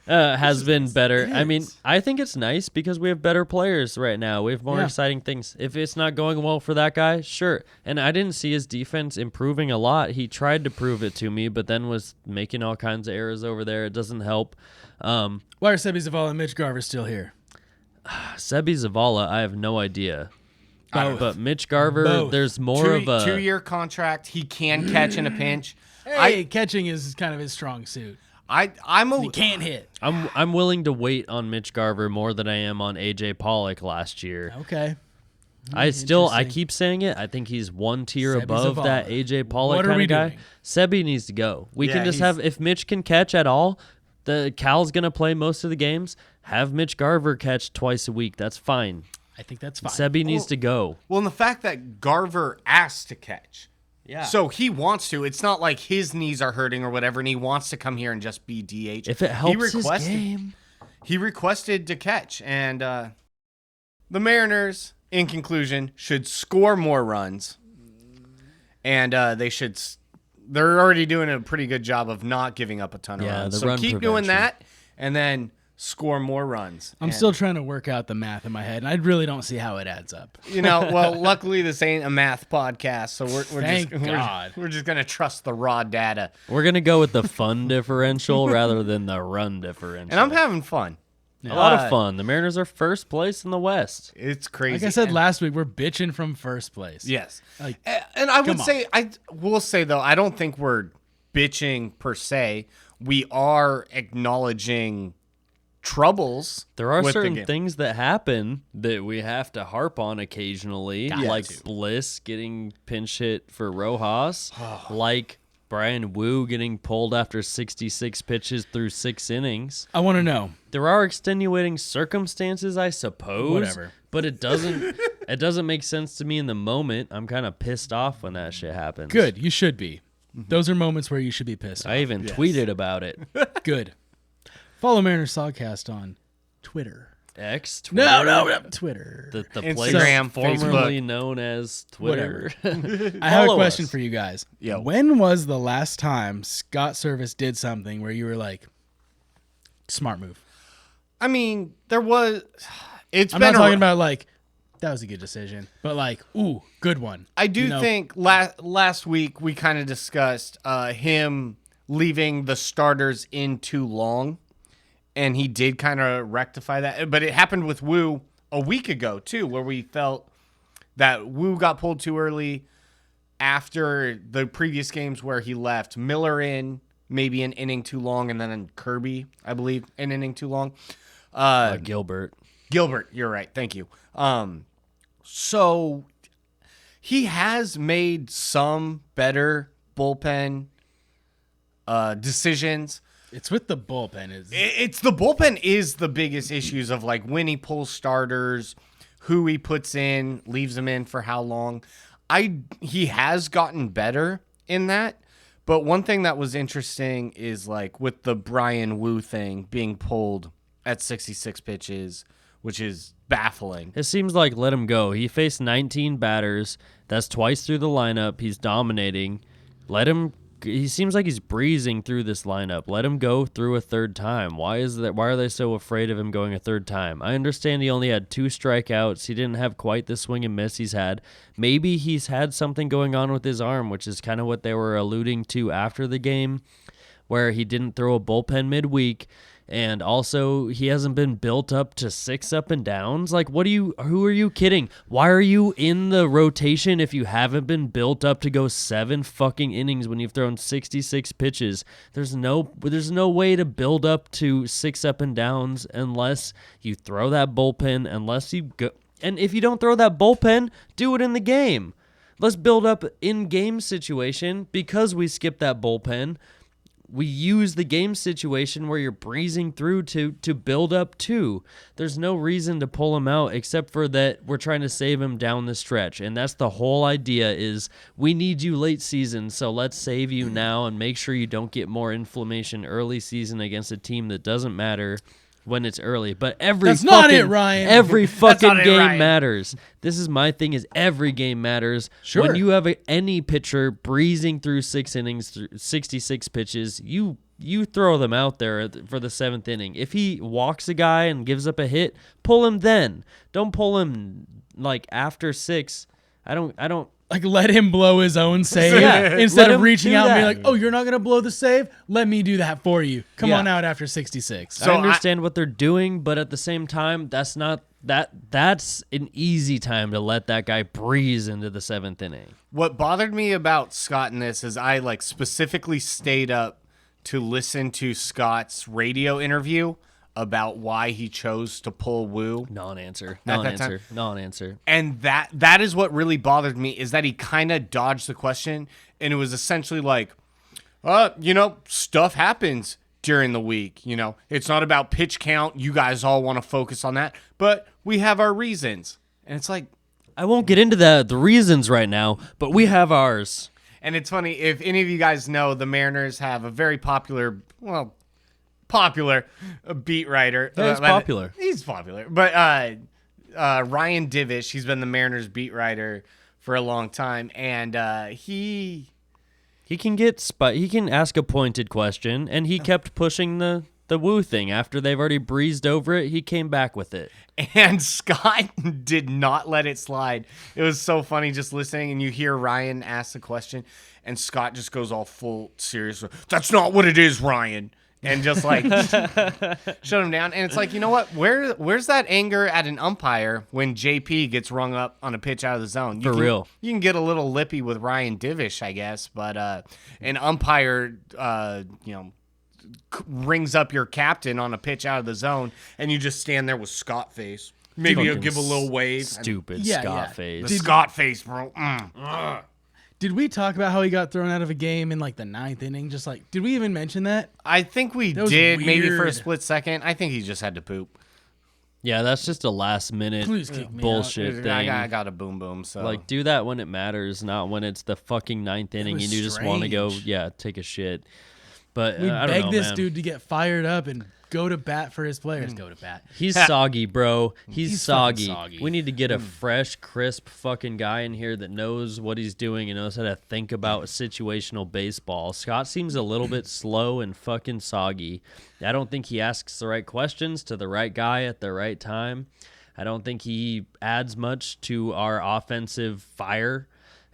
has been better. I mean, I think it's nice because we have better players right now. We have more exciting things. If it's not going well for that guy, sure. And I didn't see his defense improving a lot. He tried to prove it to me, but then was making all kinds of errors over there. It doesn't help. Why are Sebi Zavala and Mitch Garver still here? Sebi Zavala, I have no idea. Both. But Mitch Garver, Both. there's more of a 2-year contract. He can catch in a pinch. Hey, catching is kind of his strong suit. I'm He can't hit. I'm willing to wait on Mitch Garver more than I am on AJ Pollock last year. Okay. I Interesting. keep saying it. I think he's one tier Sebi above Zavala. that AJ Pollock What are kind we of guy. doing? Sebi needs to go. We Yeah, can just he's- have if Mitch can catch at all. The Cal's gonna play most of the games. Have Mitch Garver catch twice a week. That's fine. I think that's fine. Sebi needs to go. Well, and the fact that Garver asked to catch. Yeah. So he wants to. It's not like his knees are hurting or whatever, and he wants to come here and just be DH. If it helps his game. He requested to catch, and the Mariners, in conclusion, should score more runs, and they're already doing a pretty good job of not giving up a ton of Yeah, runs. the So run keep doing prevention. that, and then score more runs. I'm still trying to work out the math in my head, and I really don't see how it adds up. Well, luckily this ain't a math podcast, so Thank God. we're just gonna trust the raw data. We're going to go with the fun differential rather than the run differential. And I'm having fun. A lot of fun. The Mariners are first place in the West. It's crazy. Like I said last week, we're bitching from first place. Yes. Like, And I will say though, I don't think we're bitching per se. We are acknowledging troubles. There are with the certain game. things that happen that we have to harp on occasionally, like Bliss getting pinch hit for Rojas, like Brian Wu getting pulled after 66 pitches through 6 innings. I want to know. There are extenuating circumstances, I suppose. Whatever. But it doesn't make sense to me in the moment. I'm kind of pissed off when that shit happens. Good. You should be. Those are moments where you should be pissed off. I even tweeted about it. Good. Follow Mariners Sogcast on Twitter. X, Twitter. No, Twitter. The Instagram, place formerly Facebook. known as Twitter. I have a Follow question us. for you guys. Yo. When was the last time Scott Service did something where you were like, smart move? I mean, there was. I'm not talking about like, that was a good decision, but like, ooh, good one. I do think last week we kind of discussed him leaving the starters in too long, and he did kind of rectify that. But it happened with Wu a week ago too, where we felt that Wu got pulled too early after the previous games where he left Miller in maybe an inning too long, and then Kirby, I believe, an inning too long. Gilbert, you're right. Thank you. So he has made some better bullpen decisions. It's with the bullpen. It's the bullpen is the biggest issues of like when he pulls starters, who he puts in, leaves them in for how long. He has gotten better in that. But one thing that was interesting is like with the Brian Wu thing being pulled at 66 pitches, which is baffling. it seems like let him go. He faced 19 batters. That's twice through the lineup. He's dominating. Let him. He seems like he's breezing through this lineup. Let him go through a third time. Why are they so afraid of him going a third time? I understand he only had 2 strikeouts. He didn't have quite the swing and miss he's had. Maybe he's had something going on with his arm, which is kind of what they were alluding to after the game, where he didn't throw a bullpen midweek. And also, he hasn't been built up to 6 up and downs. Like, who are you kidding? Why are you in the rotation if you haven't been built up to go 7 fucking innings when you've thrown 66 pitches? There's no way to build up to 6 up and downs unless you throw that bullpen, unless you go. And if you don't throw that bullpen, do it in the game. Let's build up in-game situation because we skipped that bullpen. We use the game situation where you're breezing through to build up to. There's no reason to pull him out except for that we're trying to save him down the stretch. And that's the whole idea is we need you late season, so let's save you now and make sure you don't get more inflammation early season against a team that doesn't matter when it's early. But That's not it, Ryan. Every fucking not it, game Ryan. matters. This is my thing is every game matters. Sure. When you have any pitcher breezing through 6 innings, through 66 pitches, you throw them out there for the 7th inning. If he walks a guy and gives up a hit, pull him then. Don't pull him like after 6. I don't Like, let him blow his own save Yeah, instead let of him reaching do out and that. being like, oh, you're not going to blow the save? Let me do that for you. Come Yeah. on out after 66. So I understand what they're doing, but at the same time, that's an easy time to let that guy breeze into the 7th inning. What bothered me about Scott in this is I like specifically stayed up to listen to Scott's radio interview about why he chose to pull Wu. Non-answer. At that Non-answer. Non-answer. And that is what really bothered me is that he kind of dodged the question, and it was essentially like, stuff happens during the week. It's not about pitch count. You guys all want to focus on that, but we have our reasons. And it's like, I won't get into the reasons right now, but we have ours. and it's funny, if any of you guys know, the Mariners have a very popular beat writer. Yeah, he's popular. He's popular. But Ryan Divish, he's been the Mariners beat writer for a long time, and he He can he can ask a pointed question, and he kept pushing the the Woo thing. After they've already breezed over it, he came back with it. And Scott did not let it slide. It was so funny just listening, and you hear Ryan ask the question, and Scott just goes all full serious. That's not what it is, Ryan. And just like shut him down. And it's like, you know what? Where's that anger at an umpire when JP gets rung up on a pitch out of the zone? For real. You can get a little lippy with Ryan Divish, I guess, but an umpire, rings up your captain on a pitch out of the zone, and you just stand there with Scott face. Maybe you'll give a little wave. Stupid Yeah, Scott yeah. face. The Scott face, bro. Did we talk about how he got thrown out of a game in like the 9th inning? Just like, did we even mention that? I think we That was did, maybe for a weird. split second. I think he just had to poop. Yeah, that's just a last minute Please kick me bullshit thing. I got a boom boom. So Like, do that when it matters, not when it's the fucking 9th inning was and you just want to go, strange. take a shit. But We I don't begged know, this man. dude to get fired up and go to bat for his players. Go to bat. He's soggy, bro. He's fucking soggy. soggy. We need to get a fresh, crisp fucking guy in here that knows what he's doing and knows how to think about situational baseball. Scott seems a little bit slow and fucking soggy. I don't think he asks the right questions to the right guy at the right time. I don't think he adds much to our offensive fire.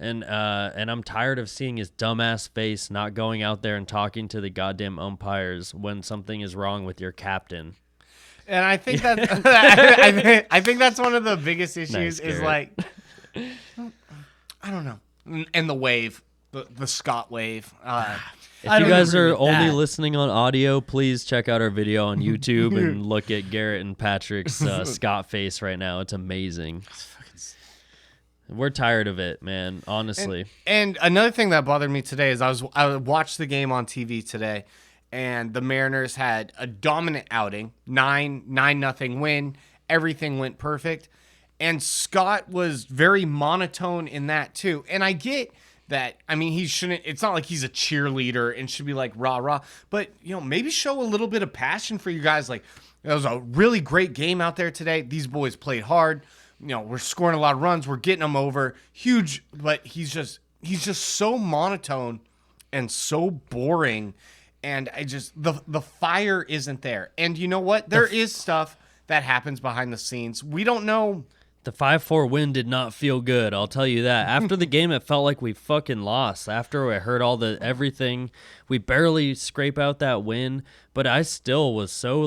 And I'm tired of seeing his dumbass face not going out there and talking to the goddamn umpires when something is wrong with your captain. And I think that I think that's one of the biggest issues Nice, is Garrett. like, I don't know, and the wave, the Scott wave. If I you don't guys agree are with only that. listening on audio, please check out our video on YouTube and look at Garrett and Patrick's Scott face right now. It's amazing. We're tired of it, man. Honestly. And another thing that bothered me today is I watched the game on TV today, and the Mariners had a dominant outing, 9-0 win. Everything went perfect, and Scott was very monotone in that too. And I get that. I mean, he shouldn't. It's not like he's a cheerleader and should be like rah rah. But maybe show a little bit of passion for you guys. Like, it was a really great game out there today. These boys played hard. We're scoring a lot of runs. We're getting them over. Huge, but he's just so monotone and so boring. And the fire isn't there. And you know what? There is stuff that happens behind the scenes. We don't know. The 5-4 win did not feel good, I'll tell you that. After the game, it felt like we fucking lost. After I heard everything, we barely scrape out that win. But I still was so,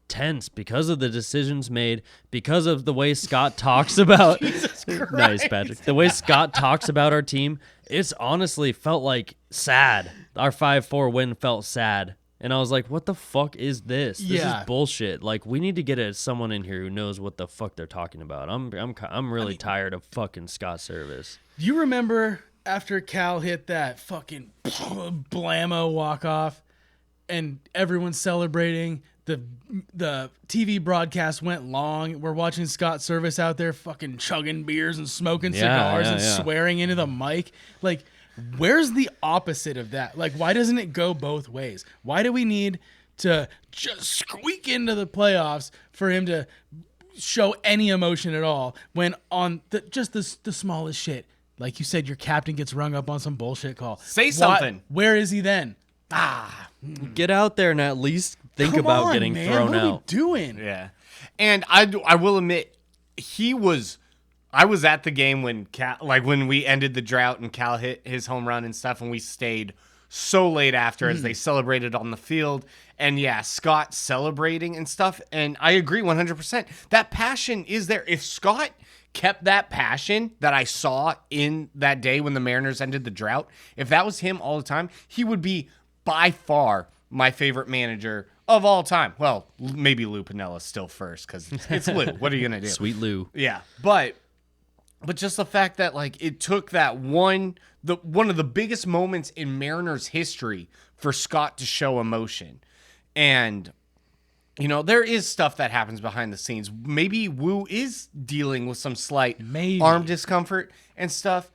tense because of the decisions made, because of the way Scott talks about nice Patrick, the way Scott talks about our team. It's honestly felt like sad. Our 5-4 win felt sad, and I was like, what the fuck is this? This is bullshit. Like, we need to get someone in here who knows what the fuck they're talking about. I'm really tired of fucking Scott service. Do you remember after Cal hit that fucking blammo walk off and everyone's celebrating? The TV broadcast went long. We're watching Scott Service out there fucking chugging beers and smoking cigars and swearing into the mic. Like, where's the opposite of that? Like, why doesn't it go both ways? Why do we need to just squeak into the playoffs for him to show any emotion at all when on the smallest shit? Like you said, your captain gets rung up on some bullshit call. Say something. Where is he then? Get out there and at least think Come about on, getting man. thrown what out. Are we doing? Yeah. And I will admit, I was at the game when when we ended the drought and Cal hit his home run and stuff, and we stayed so late after as they celebrated on the field. And yeah, Scott celebrating and stuff. And I agree 100%. That passion is there. If Scott kept that passion that I saw in that day when the Mariners ended the drought, if that was him all the time, he would be by far my favorite manager of all time. Well, maybe Lou Pinella's still first because it's Lou. What are you going to do? Sweet Lou. Yeah. But just the fact that it took that one of the biggest moments in Mariners history for Scott to show emotion. And there is stuff that happens behind the scenes. Maybe Wu is dealing with some slight arm discomfort and stuff.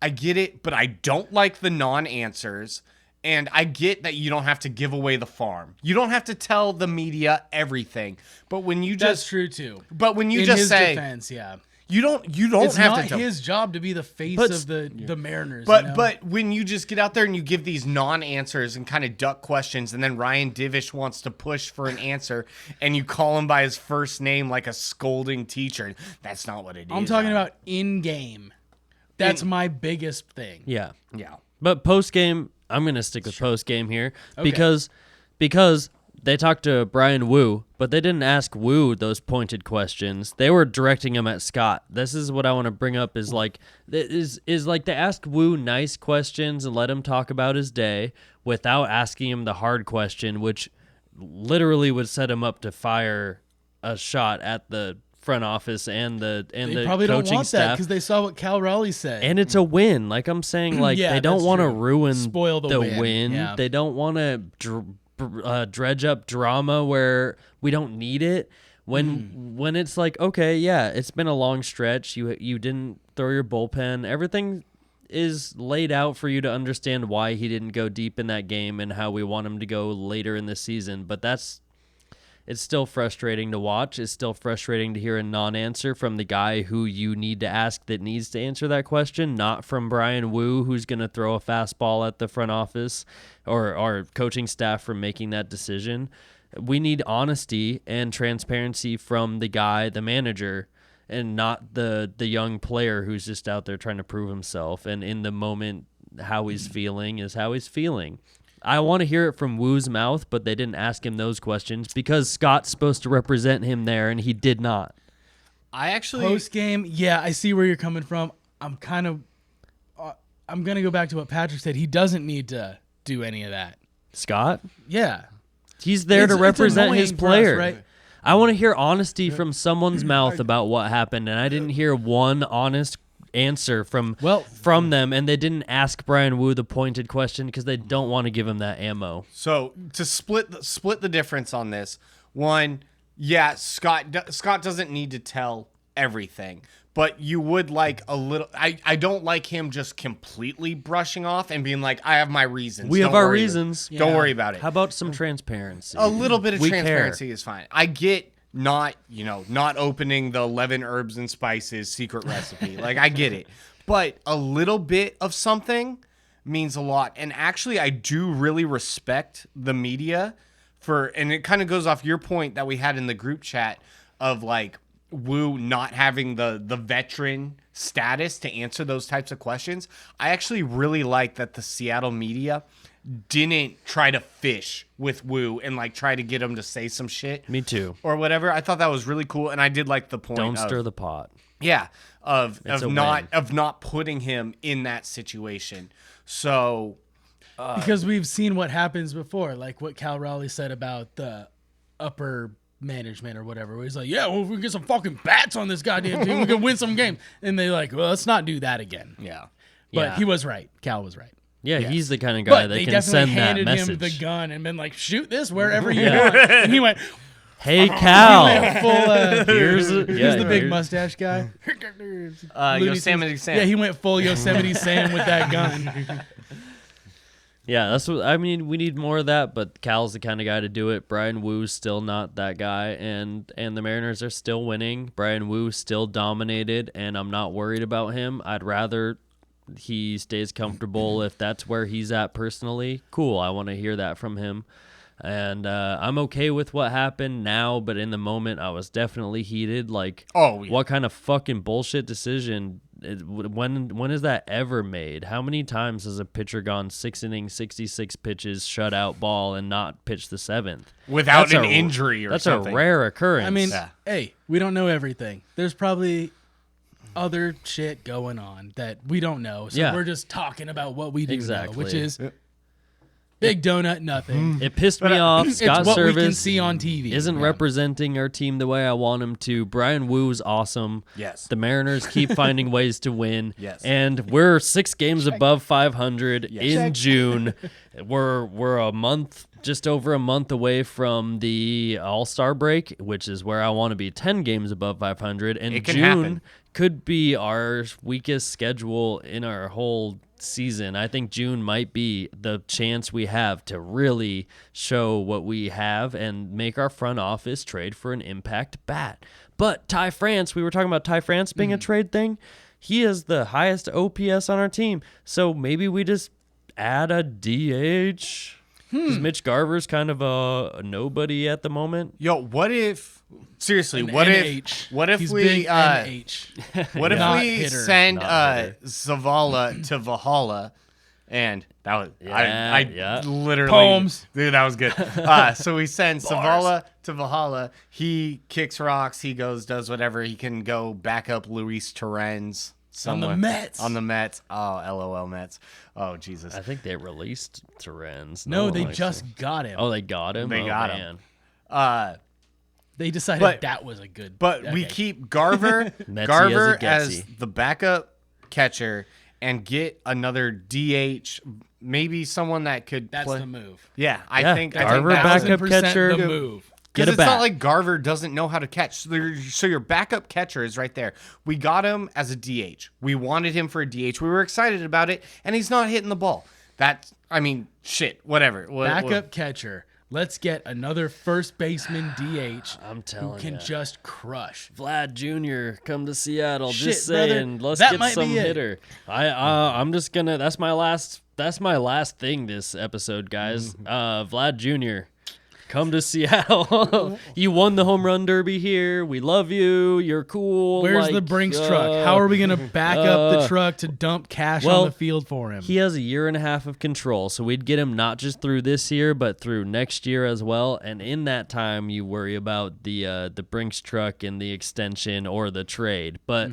I get it, but I don't like the non-answers. And I get that you don't have to give away the farm. You don't have to tell the media everything. But when you That's true too. But when you In just his say, defense, yeah. You don't It's have not to tell. his job to be the face of the Mariners. But when you just get out there and you give these non-answers and kind of duck questions, and then Ryan Divish wants to push for an answer, and you call him by his first name like a scolding teacher, that's not what it is. I'm talking about in game. That's my biggest thing. Yeah. Yeah. But post game, I'm gonna stick with post game here Okay. because they talked to Brian Wu, but they didn't ask Wu those pointed questions. They were directing him at Scott. This is what I want to bring up is like they ask Wu nice questions and let him talk about his day without asking him the hard question, which literally would set him up to fire a shot at the front office and the Probably don't coaching want that staff. because they saw what Cal Raleigh said. And it's a win. Like I'm saying, like Yeah, they don't that's want to true. ruin Spoil the win. Yeah. They don't want to dredge up drama where we don't need it. When it's like, okay, yeah, it's been a long stretch. You didn't throw your bullpen. Everything is laid out for you to understand why he didn't go deep in that game and how we want him to go later in the season. But it's still frustrating to watch. It's still frustrating to hear a non-answer from the guy who you need to ask that needs to answer that question, not from Brian Wu, who's going to throw a fastball at the front office or our coaching staff for making that decision. We need honesty and transparency from the guy, the manager, and not the young player who's just out there trying to prove himself. And in the moment, how he's feeling is how he's feeling. I want to hear it from Wu's mouth, but they didn't ask him those questions because Scott's supposed to represent him there, and he did not. I actually Post game, yeah, I see where you're coming from. I'm gonna go back to what Patrick said. He doesn't need to do any of that. Scott? Yeah, He's there to It's represent annoying his for us, player. right? I want to hear honesty from someone's mouth about what happened, and I didn't hear one honest answer from them, and they didn't ask Brian Wu the pointed question because they don't want to give him that ammo. So to split the difference on this, one, yeah, Scott doesn't need to tell everything, but you would like a little. I don't like him just completely brushing off and being like, I have my reasons. We have our reasons. Don't worry about it. How about some transparency? A little bit of We transparency is fine. I get not opening the 11 herbs and spices secret recipe. Like, I get it. But a little bit of something means a lot. And actually, I do really respect the media and it kind of goes off your point that we had in the group chat of like Wu not having the veteran status to answer those types of questions. I actually really like that the Seattle media didn't try to fish with Wu and like try to get him to say some shit. Me too. Or whatever. I thought that was really cool, and I did like the point. Don't stir the pot. Yeah, of It's a not putting him in that situation. So because we've seen what happens before, like what Cal Raleigh said about the upper management or whatever, where he's like, yeah, well, if we get some fucking bats on this goddamn team, we can win some games. And they like, well, let's not do that again. yeah. But he was right. Cal was right. Yeah, he's the kind of guy But that they can definitely send that handed message. him the gun and been like, shoot this wherever you want. And he went, Hey, Cal. full, Here's here's the big mustache guy. Yosemite Sam. Yeah, he went full Yosemite Sam with that gun. Yeah, that's what I mean. We need more of that, but Cal's the kind of guy to do it. Brian Wu's still not that guy, and the Mariners are still winning. Brian Wu still dominated, and I'm not worried about him. I'd rather he stays comfortable if that's where he's at personally. Cool, I want to hear that from him. And I'm okay with what happened now, but in the moment, I was definitely heated. Like, what kind of fucking bullshit decision? When is that ever made? How many times has a pitcher gone 6 innings, 66 pitches, shutout ball, and not pitched the 7th? Without an injury or something. That's a rare occurrence. I mean, hey, we don't know everything. There's probably other shit going on that we don't know. So we're just talking about what we do know, which is big donut, nothing. it pissed me off. Scott It's what we can Service see on TV. isn't representing our team the way I want him to. Brian Wu's awesome. Yes. The Mariners keep finding ways to win. Yes. And we're 6 games above 500 in June. We're a month just over a month away from the All-Star break, which is where I want to be 10 games above 500. And It can June happen. could be our weakest schedule in our whole season. I think June might be the chance we have to really show what we have and make our front office trade for an impact bat. But Ty France, we were talking about Ty France being a trade thing. He is the highest OPS on our team. So maybe we just add a DH. Because Mitch Garver's kind of a nobody at the moment. Yo, what if seriously? An What NH. if He's we big NH. what if Not we hitter. send Not hitter. Zavala to Valhalla? And that was I literally Poems. Dude, that was good. So we send Zavala to Valhalla. He kicks rocks. He does whatever. He can go back up Luis Torrens somewhere. On the Mets. Oh, LOL Mets. Oh, Jesus. I think they released Torrens. No, they one just likes got him. Oh, they got him? They Oh, got man. him. They decided But- that was a good. But we okay. keep Garver Metsy as as a the backup catcher and get another DH, maybe someone that could That's play. the move. Yeah, I Yeah, think Garver that's backup 1000% catcher. The move. Get because a it's bat. not like Garver doesn't know how to catch. So your backup catcher is right there. We got him as a DH. We wanted him for a DH. We were excited about it, and he's not hitting the ball. Shit, whatever. Backup catcher. Let's get another first baseman DH I'm who telling can you. just crush. Vlad Jr. come to Seattle. Shit, Just saying, brother, let's that get might some be it. hitter. I'm just gonna. That's my last thing this episode, guys. Vlad Jr. Come to Seattle. You won the home run derby here. We love you. You're cool. Where's the Brinks truck? How are we going to back up the truck to dump cash well, on the field for him? He has a year and a half of control, so we'd get him not just through this year, but through next year as well. And in that time, you worry about the Brinks truck and the extension or the trade. But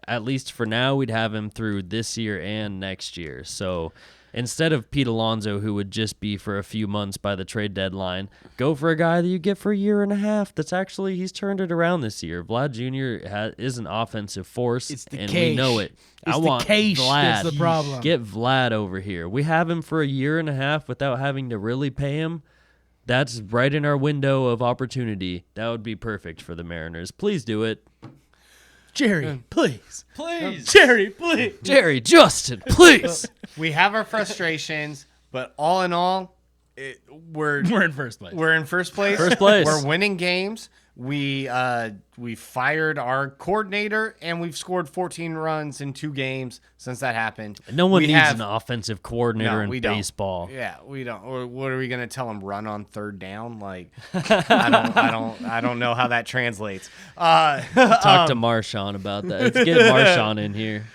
at least for now, we'd have him through this year and next year. So instead of Pete Alonso, who would just be for a few months by the trade deadline, go for a guy that you get for a year and a half. He's turned it around this year. Vlad Jr. is an offensive force, It's the and cash. we know it. It's I the want cash Vlad. that's the problem. Get Vlad over here. We have him for a year and a half without having to really pay him. That's right in our window of opportunity. That would be perfect for the Mariners. Please do it. Jerry, please. Please. Jerry, please. Jerry, Justin, please. We have our frustrations, but all in all, we're We're in first place. We're in first place. First place. We're winning games. We fired our coordinator, and we've scored 14 runs in 2 games since that happened. No one We needs have- an offensive coordinator No, in we don't. baseball. Yeah, we don't. Or what are we gonna tell him? Run on third down? Like, I don't know how that translates. Talk to Marshawn about that. Let's get Marshawn in here.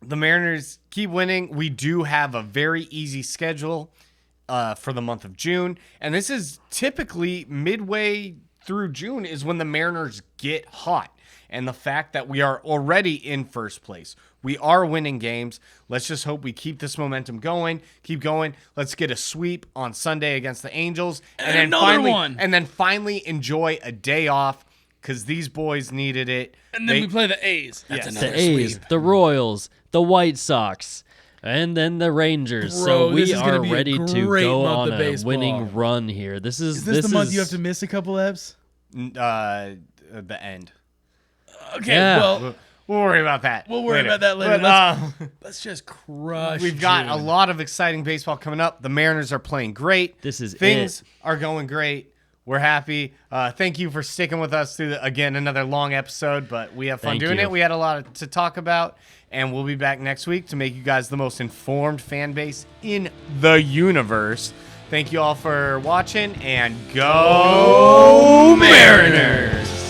The Mariners keep winning. We do have a very easy schedule for the month of June. And this is typically midway through June is when the Mariners get hot. And the fact that we are already in first place. We are winning games. Let's just hope we keep this momentum going. Keep going. Let's get a sweep on Sunday against the Angels. And then another finally, one. And then finally enjoy a day off because these boys needed it. And then we play the A's. That's Yes. another The A's, sweep. the Royals, the White Sox, and then the Rangers. Bro, So this we is gonna are be a ready to great go month on of a baseball. winning run here. This Is this the month you have to miss a couple eps? The end. Okay, Yeah. well, We'll worry about that. We'll worry about that later. But, let's just crush. we've got a June. lot of exciting baseball coming up. The Mariners are playing great. This is Things are going great. We're happy. Thank you for sticking with us through, again, another long episode, but we have fun Thank doing you. it. We had a lot to talk about, and we'll be back next week to make you guys the most informed fan base in the universe. Thank you all for watching, and go Mariners!